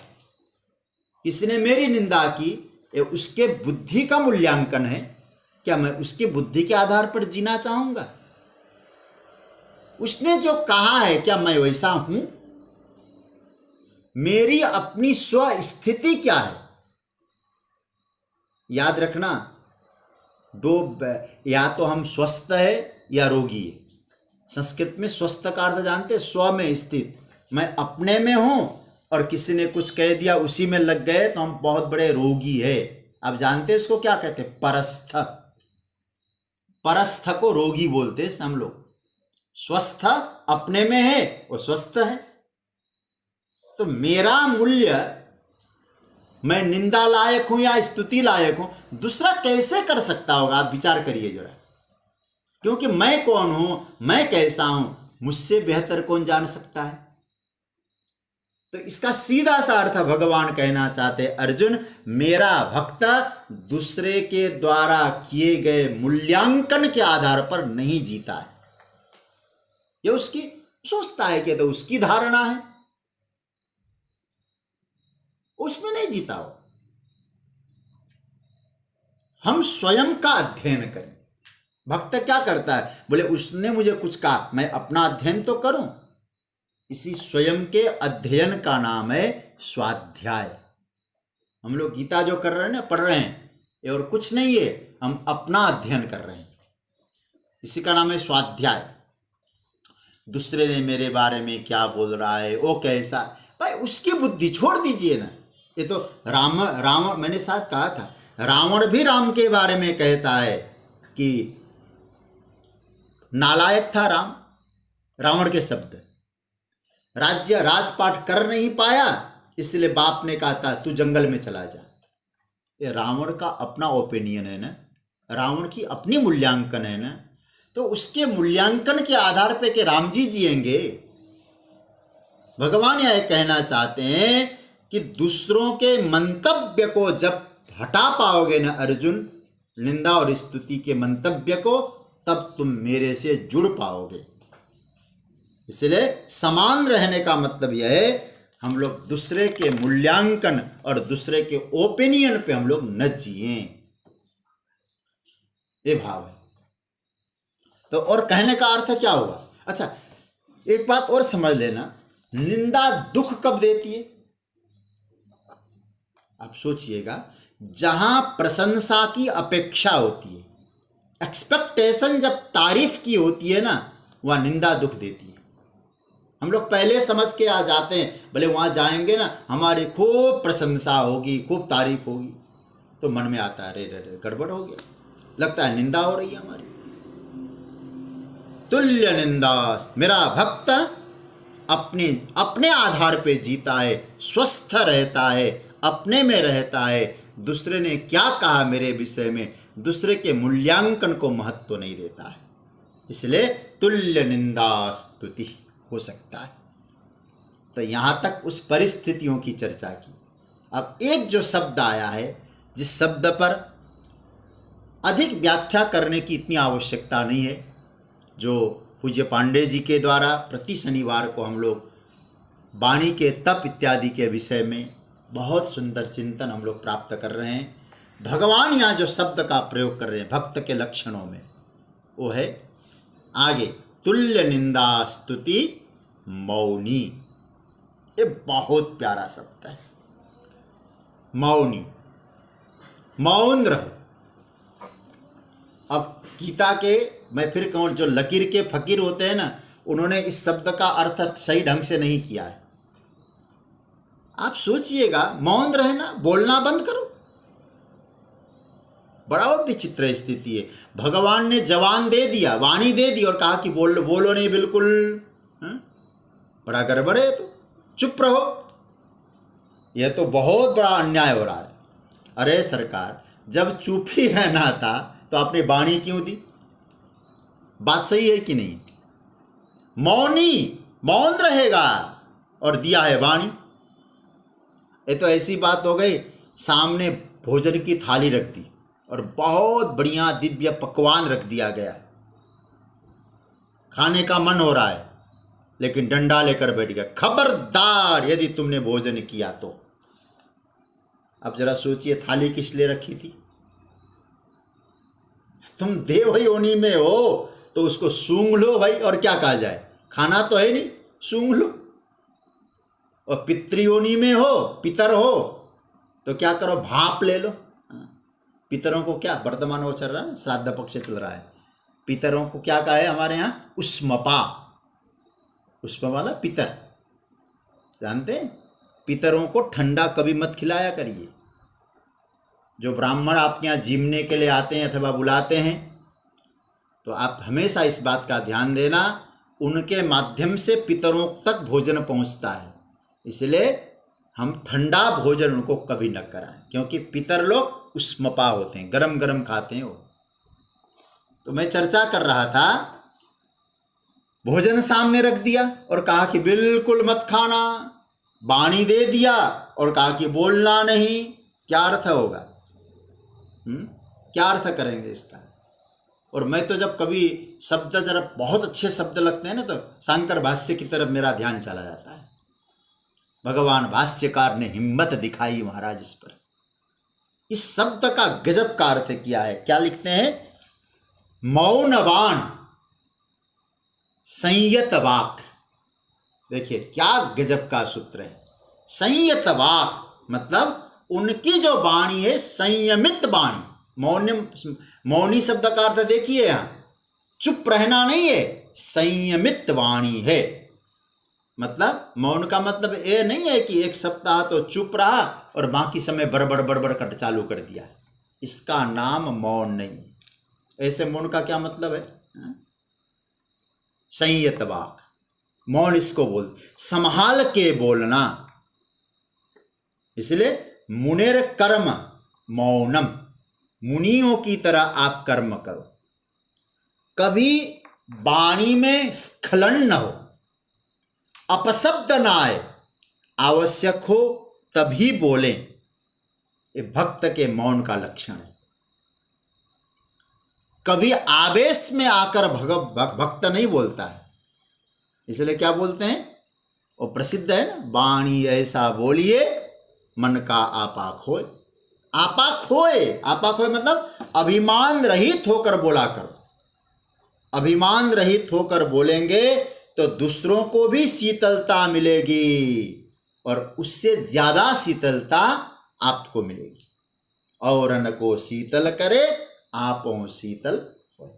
किसने मेरी निंदा की, ये उसके बुद्धि का मूल्यांकन है, क्या मैं उसकी बुद्धि के आधार पर जीना चाहूंगा? उसने जो कहा है क्या मैं वैसा हूं? मेरी अपनी स्व स्थिति क्या है? याद रखना, या तो हम स्वस्थ है या रोगी है। संस्कृत में स्वस्थ का अर्थ जानते, स्व में स्थित, मैं अपने में हूं और किसी ने कुछ कह दिया उसी में लग गए तो हम बहुत बड़े रोगी है। आप जानते हैं इसको क्या कहते हैं? परस्थ। परस्थ को रोगी बोलते हैं हम लोग। स्वस्थ अपने में है वो स्वस्थ है। तो मेरा मूल्य, मैं निंदा लायक हूं या स्तुति लायक हूं, दूसरा कैसे कर सकता होगा? आप विचार करिए जरा। क्योंकि मैं कौन हूं, मैं कैसा हूं, मुझसे बेहतर कौन जान सकता है? तो इसका सीधा सा अर्थ भगवान कहना चाहते अर्जुन, मेरा भक्त दूसरे के द्वारा किए गए मूल्यांकन के आधार पर नहीं जीता है। ये उसकी सोचता है कि तो उसकी धारणा है, उसमें नहीं जीता हो। हम स्वयं का अध्ययन करें। भक्त क्या करता है? बोले उसने मुझे कुछ कहा, मैं अपना अध्ययन तो करूं। इसी स्वयं के अध्ययन का नाम है स्वाध्याय। हम लोग गीता जो कर रहे हैं ना, पढ़ रहे हैं, ये और कुछ नहीं है, हम अपना अध्ययन कर रहे हैं। इसी का नाम है स्वाध्याय। दूसरे ने मेरे बारे में क्या बोल रहा है, वो कैसा, भाई उसकी बुद्धि छोड़ दीजिए ना। ये तो रावण मैंने साथ कहा था, रावण भी राम के बारे में कहता है कि नालायक था राम। रावण के शब्द, राजपाट कर नहीं पाया इसलिए बाप ने कहा था तू जंगल में चला जा। ये रावण का अपना ओपिनियन है ना, रावण की अपनी मूल्यांकन है ना। तो उसके मूल्यांकन के आधार पे कि राम जी जिएंगे। भगवान यह कहना चाहते हैं कि दूसरों के मंतव्य को जब हटा पाओगे ना अर्जुन, निंदा और स्तुति के मंतव्य को, तब तुम मेरे से जुड़ पाओगे। इसलिए समान रहने का मतलब यह है, हम लोग दूसरे के मूल्यांकन और दूसरे के ओपिनियन पे हम लोग न जिए। ये भाव है। तो और कहने का अर्थ क्या होगा? अच्छा, एक बात और समझ लेना, निंदा दुख कब देती है? आप सोचिएगा, जहां प्रशंसा की अपेक्षा होती है, एक्सपेक्टेशन जब तारीफ की होती है ना, वह निंदा दुख देती है। हम लोग पहले समझ के आ जाते हैं, भले वहां जाएंगे ना हमारी खूब प्रशंसा होगी, खूब तारीफ होगी, तो मन में आता है रे गड़बड़ हो गया, लगता है निंदा हो रही है हमारी। तुल्य निंदा। मेरा भक्त अपने आधार पे जीता है, स्वस्थ रहता है, अपने में रहता है। दूसरे ने क्या कहा मेरे विषय में, दूसरे के मूल्यांकन को महत्व नहीं देता है। इसलिए तुल्य निंदा स्तुति हो सकता है। तो यहाँ तक उस परिस्थितियों की चर्चा की। अब एक जो शब्द आया है, जिस शब्द पर अधिक व्याख्या करने की इतनी आवश्यकता नहीं है, जो पूज्य पांडे जी के द्वारा प्रति शनिवार को हम लोग वाणी के तप इत्यादि के विषय में बहुत सुंदर चिंतन हम लोग प्राप्त कर रहे हैं। भगवान यहाँ जो शब्द का प्रयोग कर रहे हैं भक्त के लक्षणों में, वो है आगे तुल्य निंदा स्तुति मौनी। ये बहुत प्यारा शब्द है, मौनी, मौन रहो। अब गीता के, मैं फिर कहूँ, जो लकीर के फकीर होते हैं ना, उन्होंने इस शब्द का अर्थ सही ढंग से नहीं किया है। आप सोचिएगा, मौन रहना, बोलना बंद करो, बड़ा विचित्र स्थिति है। भगवान ने जवान दे दिया, वाणी दे दी और कहा कि बोलो नहीं बिल्कुल, बड़ा गड़बड़ है, तो चुप रहो। यह तो बहुत बड़ा अन्याय हो रहा है। अरे सरकार, जब चुप ही रहना था तो आपने वाणी क्यों दी? बात सही है कि नहीं? मौन रहेगा और दिया है वाणी। ये तो ऐसी बात हो गई, सामने भोजन की थाली रख दी और बहुत बढ़िया दिव्य पकवान रख दिया गया है, खाने का मन हो रहा है, लेकिन डंडा लेकर बैठ गया, खबरदार यदि तुमने भोजन किया तो। अब जरा सोचिए, थाली किस लिए रखी थी? तुम देव योनि में हो तो उसको सूंघ लो भाई, और क्या कहा जाए, खाना तो है नहीं, सूंघ लो। और पितृयोनि में हो, पितर हो, तो क्या करो, भाप ले लो। पितरों को क्या, वर्तमान वो चल रहा है, श्राद्ध पक्ष चल रहा है, पितरों को क्या कहा है हमारे यहाँ, उष्मपा, उष्म वाला पितर, जानते हैं? पितरों को ठंडा कभी मत खिलाया करिए। जो ब्राह्मण आपके यहाँ जीमने के लिए आते हैं अथवा बुलाते हैं, तो आप हमेशा इस बात का ध्यान देना, उनके माध्यम से पितरों तक भोजन पहुँचता है, इसलिए हम ठंडा भोजन उनको कभी न कराएं, क्योंकि पितर लोग उष्मपा होते हैं, गरम गरम खाते हैं वो। तो मैं चर्चा कर रहा था, भोजन सामने रख दिया और कहा कि बिल्कुल मत खाना, वाणी दे दिया और कहा कि बोलना नहीं, क्या अर्थ होगा? क्या अर्थ करेंगे इसका? और मैं तो जब कभी शब्द जरा बहुत अच्छे शब्द लगते हैं ना, तो शंकर भाष्य की तरफ मेरा ध्यान चला जाता है। भगवान भाष्यकार ने हिम्मत दिखाई महाराज इस पर। इस शब्द का गजब का अर्थ किया है। क्या लिखते हैं? मौनवान संयत वाक। देखिए क्या गजब का सूत्र है। संयत वाक मतलब उनकी जो वाणी है संयमित वाणी। मौनी शब्द का अर्थ देखिए, यहां चुप रहना नहीं है, संयमित वाणी है। मतलब मौन का मतलब ये नहीं है कि एक सप्ताह तो चुप रहा और बाकी समय बड़बड़ बड़बड़ कर चालू कर दिया, इसका नाम मौन नहीं। ऐसे मौन का क्या मतलब है? संयत वाक, मौन इसको बोल, संभाल के बोलना। इसलिए मुनेर कर्म मौनम, मुनियों की तरह आप कर्म करो, कभी वाणी में स्खलन न हो, अपशब्द न आए, आवश्यक हो तभी बोलें। ये भक्त के मौन का लक्षण है। कभी आवेश में आकर भक्त नहीं बोलता है, इसलिए क्या बोलते हैं, वो प्रसिद्ध है ना, वाणी ऐसा बोलिए मन का आपा खोए। आपा खोए, आपा खोए मतलब अभिमान रहित होकर बोला करो। अभिमान रहित होकर बोलेंगे तो दूसरों को भी शीतलता मिलेगी और उससे ज्यादा शीतलता आपको मिलेगी। औरन को शीतल करे आपो शीतल हो।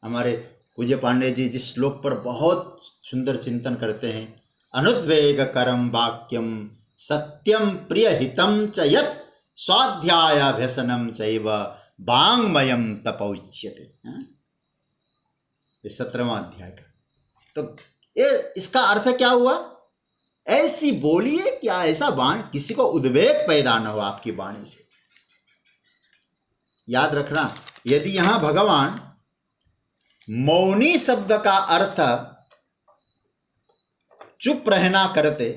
हमारे पूज्य पांडे जी जिस श्लोक पर बहुत सुंदर चिंतन करते हैं, अनुद्वेग करम वाक्यम सत्यम प्रिय हितम च यत् स्वाध्यायाभ्यसनम चैव वाङ्मयम तपोच्यते। ये 17वां अध्याय का। तो ये इसका अर्थ क्या हुआ? ऐसी बोलिए क्या ऐसा वाणी, किसी को उद्वेग पैदा न हो आपकी वाणी से। याद रखना, यदि यहां भगवान मौनी शब्द का अर्थ चुप रहना करते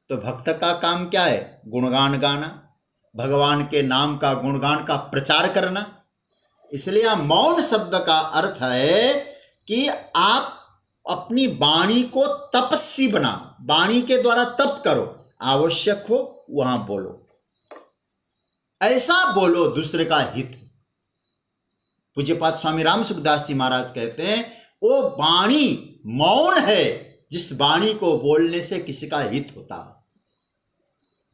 तो भक्त का काम क्या है? गुणगान गाना, भगवान के नाम का गुणगान का प्रचार करना। इसलिए मौन शब्द का अर्थ है कि आप अपनी वाणी को तपस्वी बनाओ, वाणी के द्वारा तप करो, आवश्यक हो वहां बोलो, ऐसा बोलो दूसरे का हित। पूज्यपाद स्वामी राम सुखदास जी महाराज कहते हैं वो वाणी मौन है जिस वाणी को बोलने से किसी का हित होता है,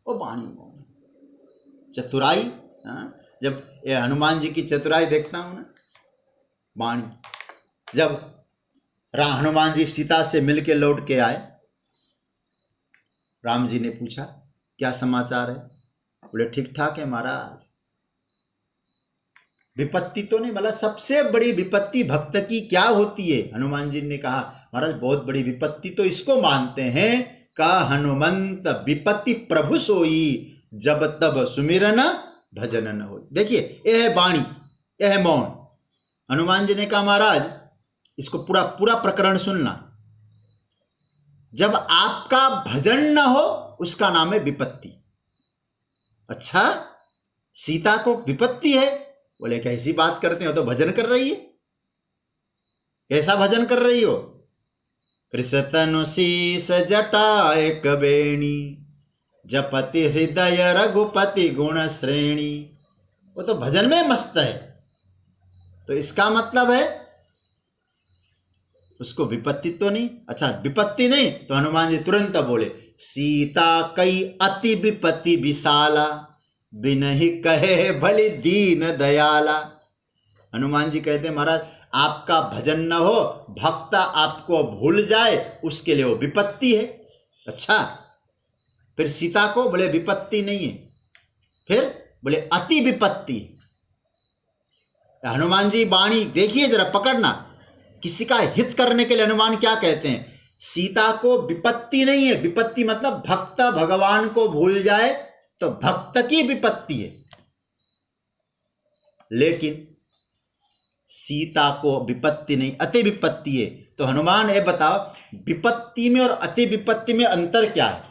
वो वाणी मौन है। चतुराई, जब ये हनुमान जी की चतुराई देखता हूं ना, वाणी, जब हनुमान जी सीता से मिलके लौट के आए, राम जी ने पूछा क्या समाचार है? बोले ठीक ठाक है महाराज, विपत्ति तो नहीं। मतलब सबसे बड़ी विपत्ति भक्त की क्या होती है? हनुमान जी ने कहा महाराज बहुत बड़ी विपत्ति तो इसको मानते हैं का हनुमंत विपत्ति प्रभु सोई, जब तब सुमिरन भजन न हो। देखिए यह है वाणी, यह है मौन। हनुमान जी ने कहा महाराज इसको पूरा पूरा प्रकरण सुनना, जब आपका भजन न हो उसका नाम है विपत्ति। अच्छा, सीता को विपत्ति है? बोले कैसी बात करते हो, तो भजन कर रही है। कैसा भजन कर रही हो? कृषतनु शीस जटा एक बेणी, जपति हृदय रघुपति गुण श्रेणी। वो तो भजन में मस्त है, तो इसका मतलब है उसको विपत्ति तो नहीं। अच्छा विपत्ति नहीं तो हनुमान जी तुरंत बोले सीता कई अति विपत्ति विशाला, बिनहि कहे भले दीन दयाला। हनुमान जी कहते हैं महाराज आपका भजन न हो, भक्त आपको भूल जाए, उसके लिए वो विपत्ति है। अच्छा, फिर सीता को बोले विपत्ति नहीं है, फिर बोले अति विपत्ति। हनुमान जी वाणी देखिए जरा, पकड़ना, किसी का हित करने के लिए हनुमान क्या कहते हैं? सीता को विपत्ति नहीं है, विपत्ति मतलब भक्त भगवान को भूल जाए तो भक्त की विपत्ति है। लेकिन सीता को विपत्ति नहीं, अति विपत्ति है। तो हनुमान ये बताओ विपत्ति में और अति विपत्ति में अंतर क्या है?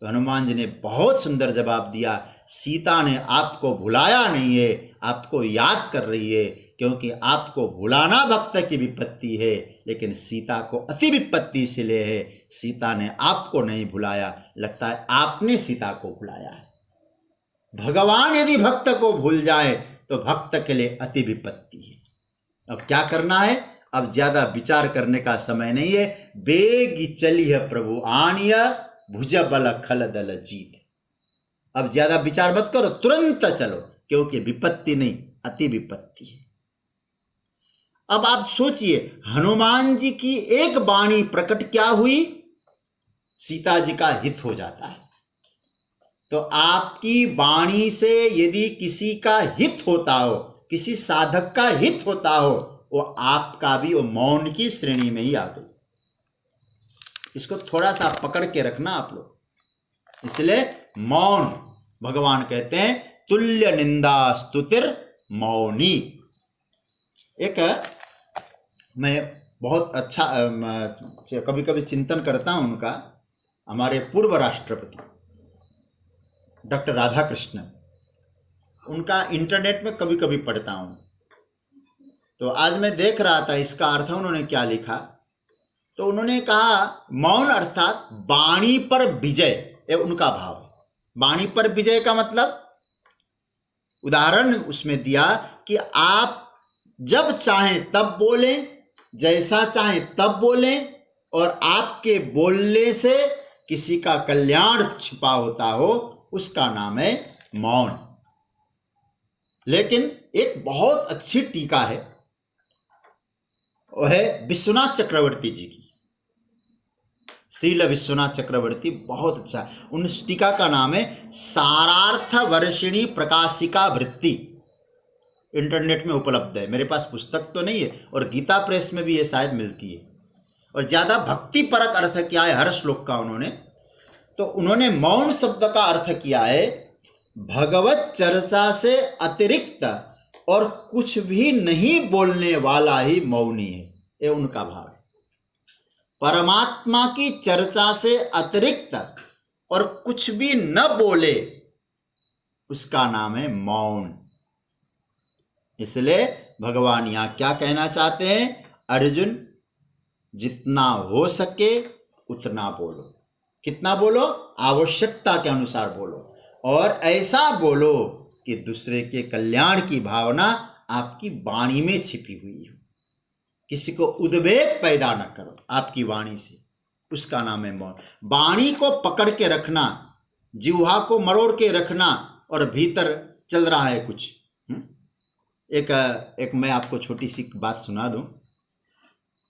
तो हनुमान जी ने बहुत सुंदर जवाब दिया, सीता ने आपको भुलाया नहीं है, आपको याद कर रही है, क्योंकि आपको भुलाना भक्त की विपत्ति है, लेकिन सीता को अति विपत्ति इसलिए है, सीता ने आपको नहीं भुलाया, लगता है आपने सीता को भुलाया है। भगवान यदि भक्त को भूल जाए तो भक्त के लिए अति विपत्ति है। अब क्या करना है? अब ज्यादा विचार करने का समय नहीं है। बेग चली है प्रभु आनिय, भुज बल खल दल जीत। अब ज्यादा विचार मत करो, तुरंत चलो, क्योंकि विपत्ति नहीं अति विपत्ति है। अब आप सोचिए हनुमान जी की एक वाणी प्रकट क्या हुई? सीता जी का हित हो जाता है। तो आपकी वाणी से यदि किसी का हित होता हो, किसी साधक का हित होता हो, वो आपका भी वो मौन की श्रेणी में ही आ गई। इसको थोड़ा सा पकड़ के रखना आप लोग। इसलिए मौन, भगवान कहते हैं तुल्य निंदा स्तुतिर मौनी। एक मैं बहुत अच्छा कभी कभी चिंतन करता हूं उनका, हमारे पूर्व राष्ट्रपति डॉक्टर राधाकृष्णन, उनका इंटरनेट में कभी कभी पढ़ता हूं। तो आज मैं देख रहा था इसका अर्थ उन्होंने क्या लिखा। तो उन्होंने कहा मौन अर्थात वाणी पर विजय, ये उनका भाव है। वाणी पर विजय का मतलब, उदाहरण उसमें दिया कि आप जब चाहें तब बोलें, जैसा चाहें तब बोलें, और आपके बोलने से किसी का कल्याण छिपा होता हो, उसका नाम है मौन। लेकिन एक बहुत अच्छी टीका है, वह है विश्वनाथ चक्रवर्ती जी की, श्रील विश्वनाथ चक्रवर्ती, बहुत अच्छा। उन टीका का नाम है सारार्थ वर्षिणी प्रकाशिका वृत्ति। इंटरनेट में उपलब्ध है, मेरे पास पुस्तक तो नहीं है, और गीता प्रेस में भी ये शायद मिलती है। और ज़्यादा भक्ति परक अर्थ किया है हर श्लोक का उन्होंने। तो उन्होंने मौन शब्द का अर्थ किया है भगवत चर्चा से अतिरिक्त और कुछ भी नहीं बोलने वाला ही मौनी है, ये उनका भाव है। परमात्मा की चर्चा से अतिरिक्त और कुछ भी न बोले, उसका नाम है मौन। इसलिए भगवान यहाँ क्या कहना चाहते हैं, अर्जुन जितना हो सके उतना बोलो। कितना बोलो? आवश्यकता के अनुसार बोलो, और ऐसा बोलो कि दूसरे के कल्याण की भावना आपकी वाणी में छिपी हुई हो। किसी को उद्वेग पैदा न करो आपकी वाणी से, उसका नाम है मौन। वाणी को पकड़ के रखना, जिह्वा को मरोड़ के रखना, और भीतर चल रहा है कुछ। एक मैं आपको छोटी सी बात सुना दूं।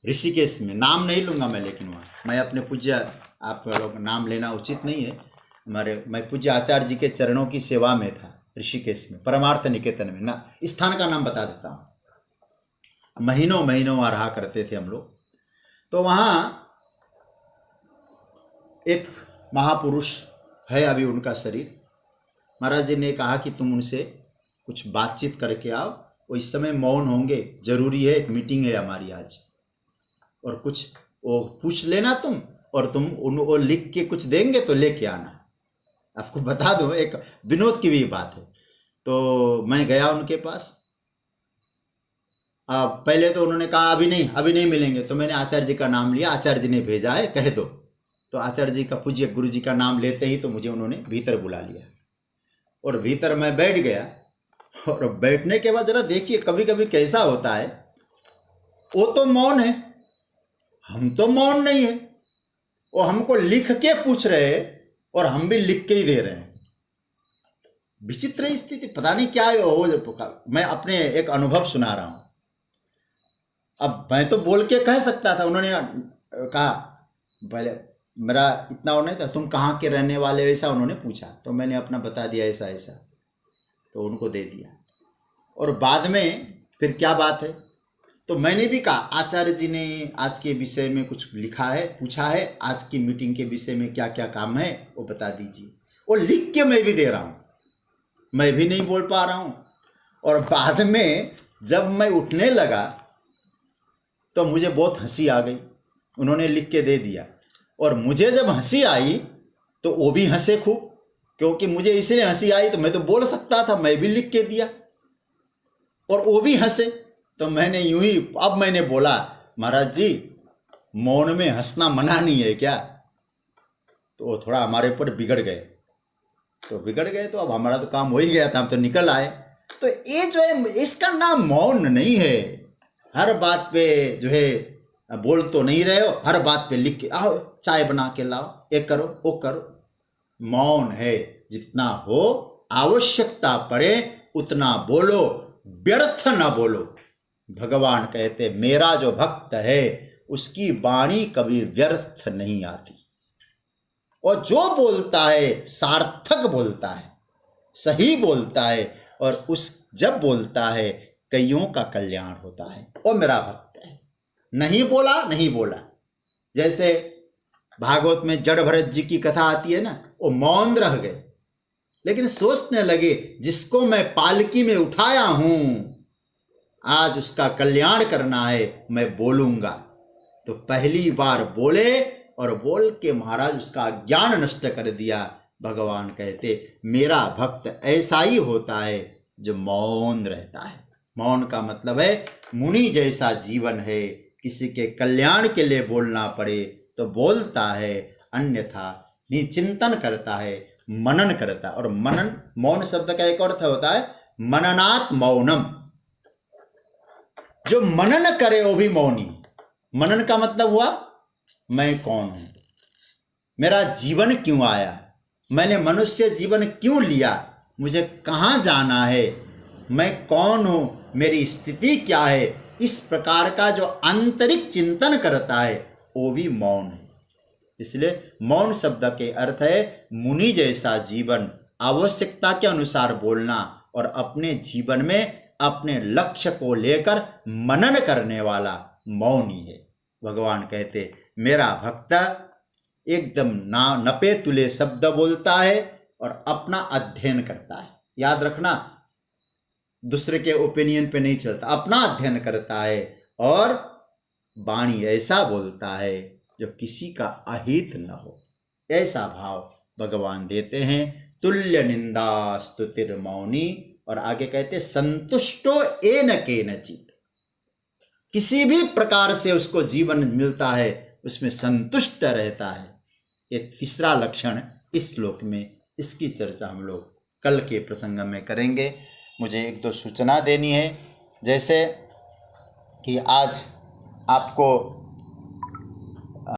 ऋषिकेश में, नाम नहीं लूँगा मैं, लेकिन वहाँ मैं अपने पूज्य, आप लोग नाम लेना उचित नहीं है, मैं पूज्य आचार्य जी के चरणों की सेवा में था ऋषिकेश में, परमार्थ निकेतन में। ना स्थान का नाम बता देता हूँ। महीनों महीनों वहाँ रहा करते थे हम लोग। तो वहाँ एक महापुरुष है, अभी उनका शरीर, महाराज जी ने कहा कि तुम उनसे कुछ बातचीत करके आओ, वो इस समय मौन होंगे, जरूरी है, एक मीटिंग है हमारी आज, और कुछ वो पूछ लेना तुम, और तुम वो लिख के कुछ देंगे तो लेके आना। आपको बता दूं, एक विनोद की भी बात है। तो मैं गया उनके पास। पहले तो उन्होंने कहा अभी नहीं मिलेंगे। तो मैंने आचार्य जी का नाम लिया, आचार्य जी ने भेजा है, कह दो। तो आचार्य जी का, पूज्य गुरु जी का नाम लेते ही तो मुझे उन्होंने भीतर बुला लिया, और भीतर मैं बैठ गया। और बैठने के बाद जरा देखिए, कभी कभी कैसा होता है, वो तो मौन है, हम तो मौन नहीं है। वो हमको लिख के पूछ रहे हैं, और हम भी लिख के ही दे रहे हैं। विचित्र स्थिति, पता नहीं क्या है। मैं अपने एक अनुभव सुना रहा हूं। अब मैं तो बोल के कह सकता था, उन्होंने कहा, पहले मेरा इतना और नहीं था, तुम कहाँ के रहने वाले, ऐसा उन्होंने पूछा। तो मैंने अपना बता दिया, ऐसा ऐसा, तो उनको दे दिया। और बाद में फिर क्या बात है, तो मैंने भी कहा, आचार्य जी ने आज के विषय में कुछ लिखा है, पूछा है, आज की मीटिंग के विषय में क्या क्या काम है वो बता दीजिए। वो लिख के मैं भी दे रहा हूँ, मैं भी नहीं बोल पा रहा हूँ। और बाद में जब मैं उठने लगा तो मुझे बहुत हंसी आ गई। उन्होंने लिख के दे दिया, और मुझे जब हंसी आई तो वो भी हंसे खूब, क्योंकि मुझे इसलिए हंसी आई, तो मैं तो बोल सकता था, मैं भी लिख के दिया, और वो भी हंसे। तो मैंने यूं ही, अब मैंने बोला, महाराज जी मौन में हंसना मना नहीं है क्या? तो वो थोड़ा हमारे ऊपर बिगड़ गए। तो अब हमारा तो काम हो ही गया था, हम तो निकल आए। तो ये जो है, इसका नाम मौन नहीं है। हर बात पे जो है बोल तो नहीं रहे हो, हर बात पे लिख के आओ, चाय बना के लाओ, ये करो वो करो। मौन है, जितना हो आवश्यकता पड़े उतना बोलो, व्यर्थ ना बोलो। भगवान कहते, मेरा जो भक्त है उसकी वाणी कभी व्यर्थ नहीं आती, और जो बोलता है सार्थक बोलता है, सही बोलता है, और उस जब बोलता है कईयों का कल्याण होता है। वो मेरा भक्त है। नहीं बोला, जैसे भागवत में जड़ भरत जी की कथा आती है ना, वो मौन रह गए, लेकिन सोचने लगे, जिसको मैं पालकी में उठाया हूं, आज उसका कल्याण करना है, मैं बोलूंगा। तो पहली बार बोले, और बोल के महाराज उसका ज्ञान नष्ट कर दिया। भगवान कहते, मेरा भक्त ऐसा ही होता है जो मौन रहता है। मौन का मतलब है मुनि जैसा जीवन है, किसी के कल्याण के लिए बोलना पड़े तो बोलता है, अन्यथा निचिंतन करता है, मनन करता है। और मनन, मौन शब्द का एक अर्थ होता है मननात् मौनम, जो मनन करे वो भी मौनी। मनन का मतलब हुआ, मैं कौन हूं, मेरा जीवन क्यों आया, मैंने मनुष्य जीवन क्यों लिया, मुझे कहाँ जाना है, मैं कौन हूं, मेरी स्थिति क्या है। इस प्रकार का जो आंतरिक चिंतन करता है वो भी मौन है। इसलिए मौन शब्द के अर्थ है मुनि जैसा जीवन, आवश्यकता के अनुसार बोलना, और अपने जीवन में अपने लक्ष्य को लेकर मनन करने वाला मौनी है। भगवान कहते, मेरा भक्त एकदम नपे तुले शब्द बोलता है और अपना अध्ययन करता है। याद रखना, दूसरे के ओपिनियन पे नहीं चलता, अपना अध्ययन करता है, और वाणी ऐसा बोलता है जो किसी का अहित न हो। ऐसा भाव भगवान देते हैं। तुल्य निंदा स्तुतिर्मौनी, और आगे कहते संतुष्टो येन केनचित्, किसी भी प्रकार से उसको जीवन मिलता है उसमें संतुष्ट रहता है। ये तीसरा लक्षण इस श्लोक में, इसकी चर्चा हम लोग कल के प्रसंग में करेंगे। मुझे एक दो सूचना देनी है, जैसे कि आज आपको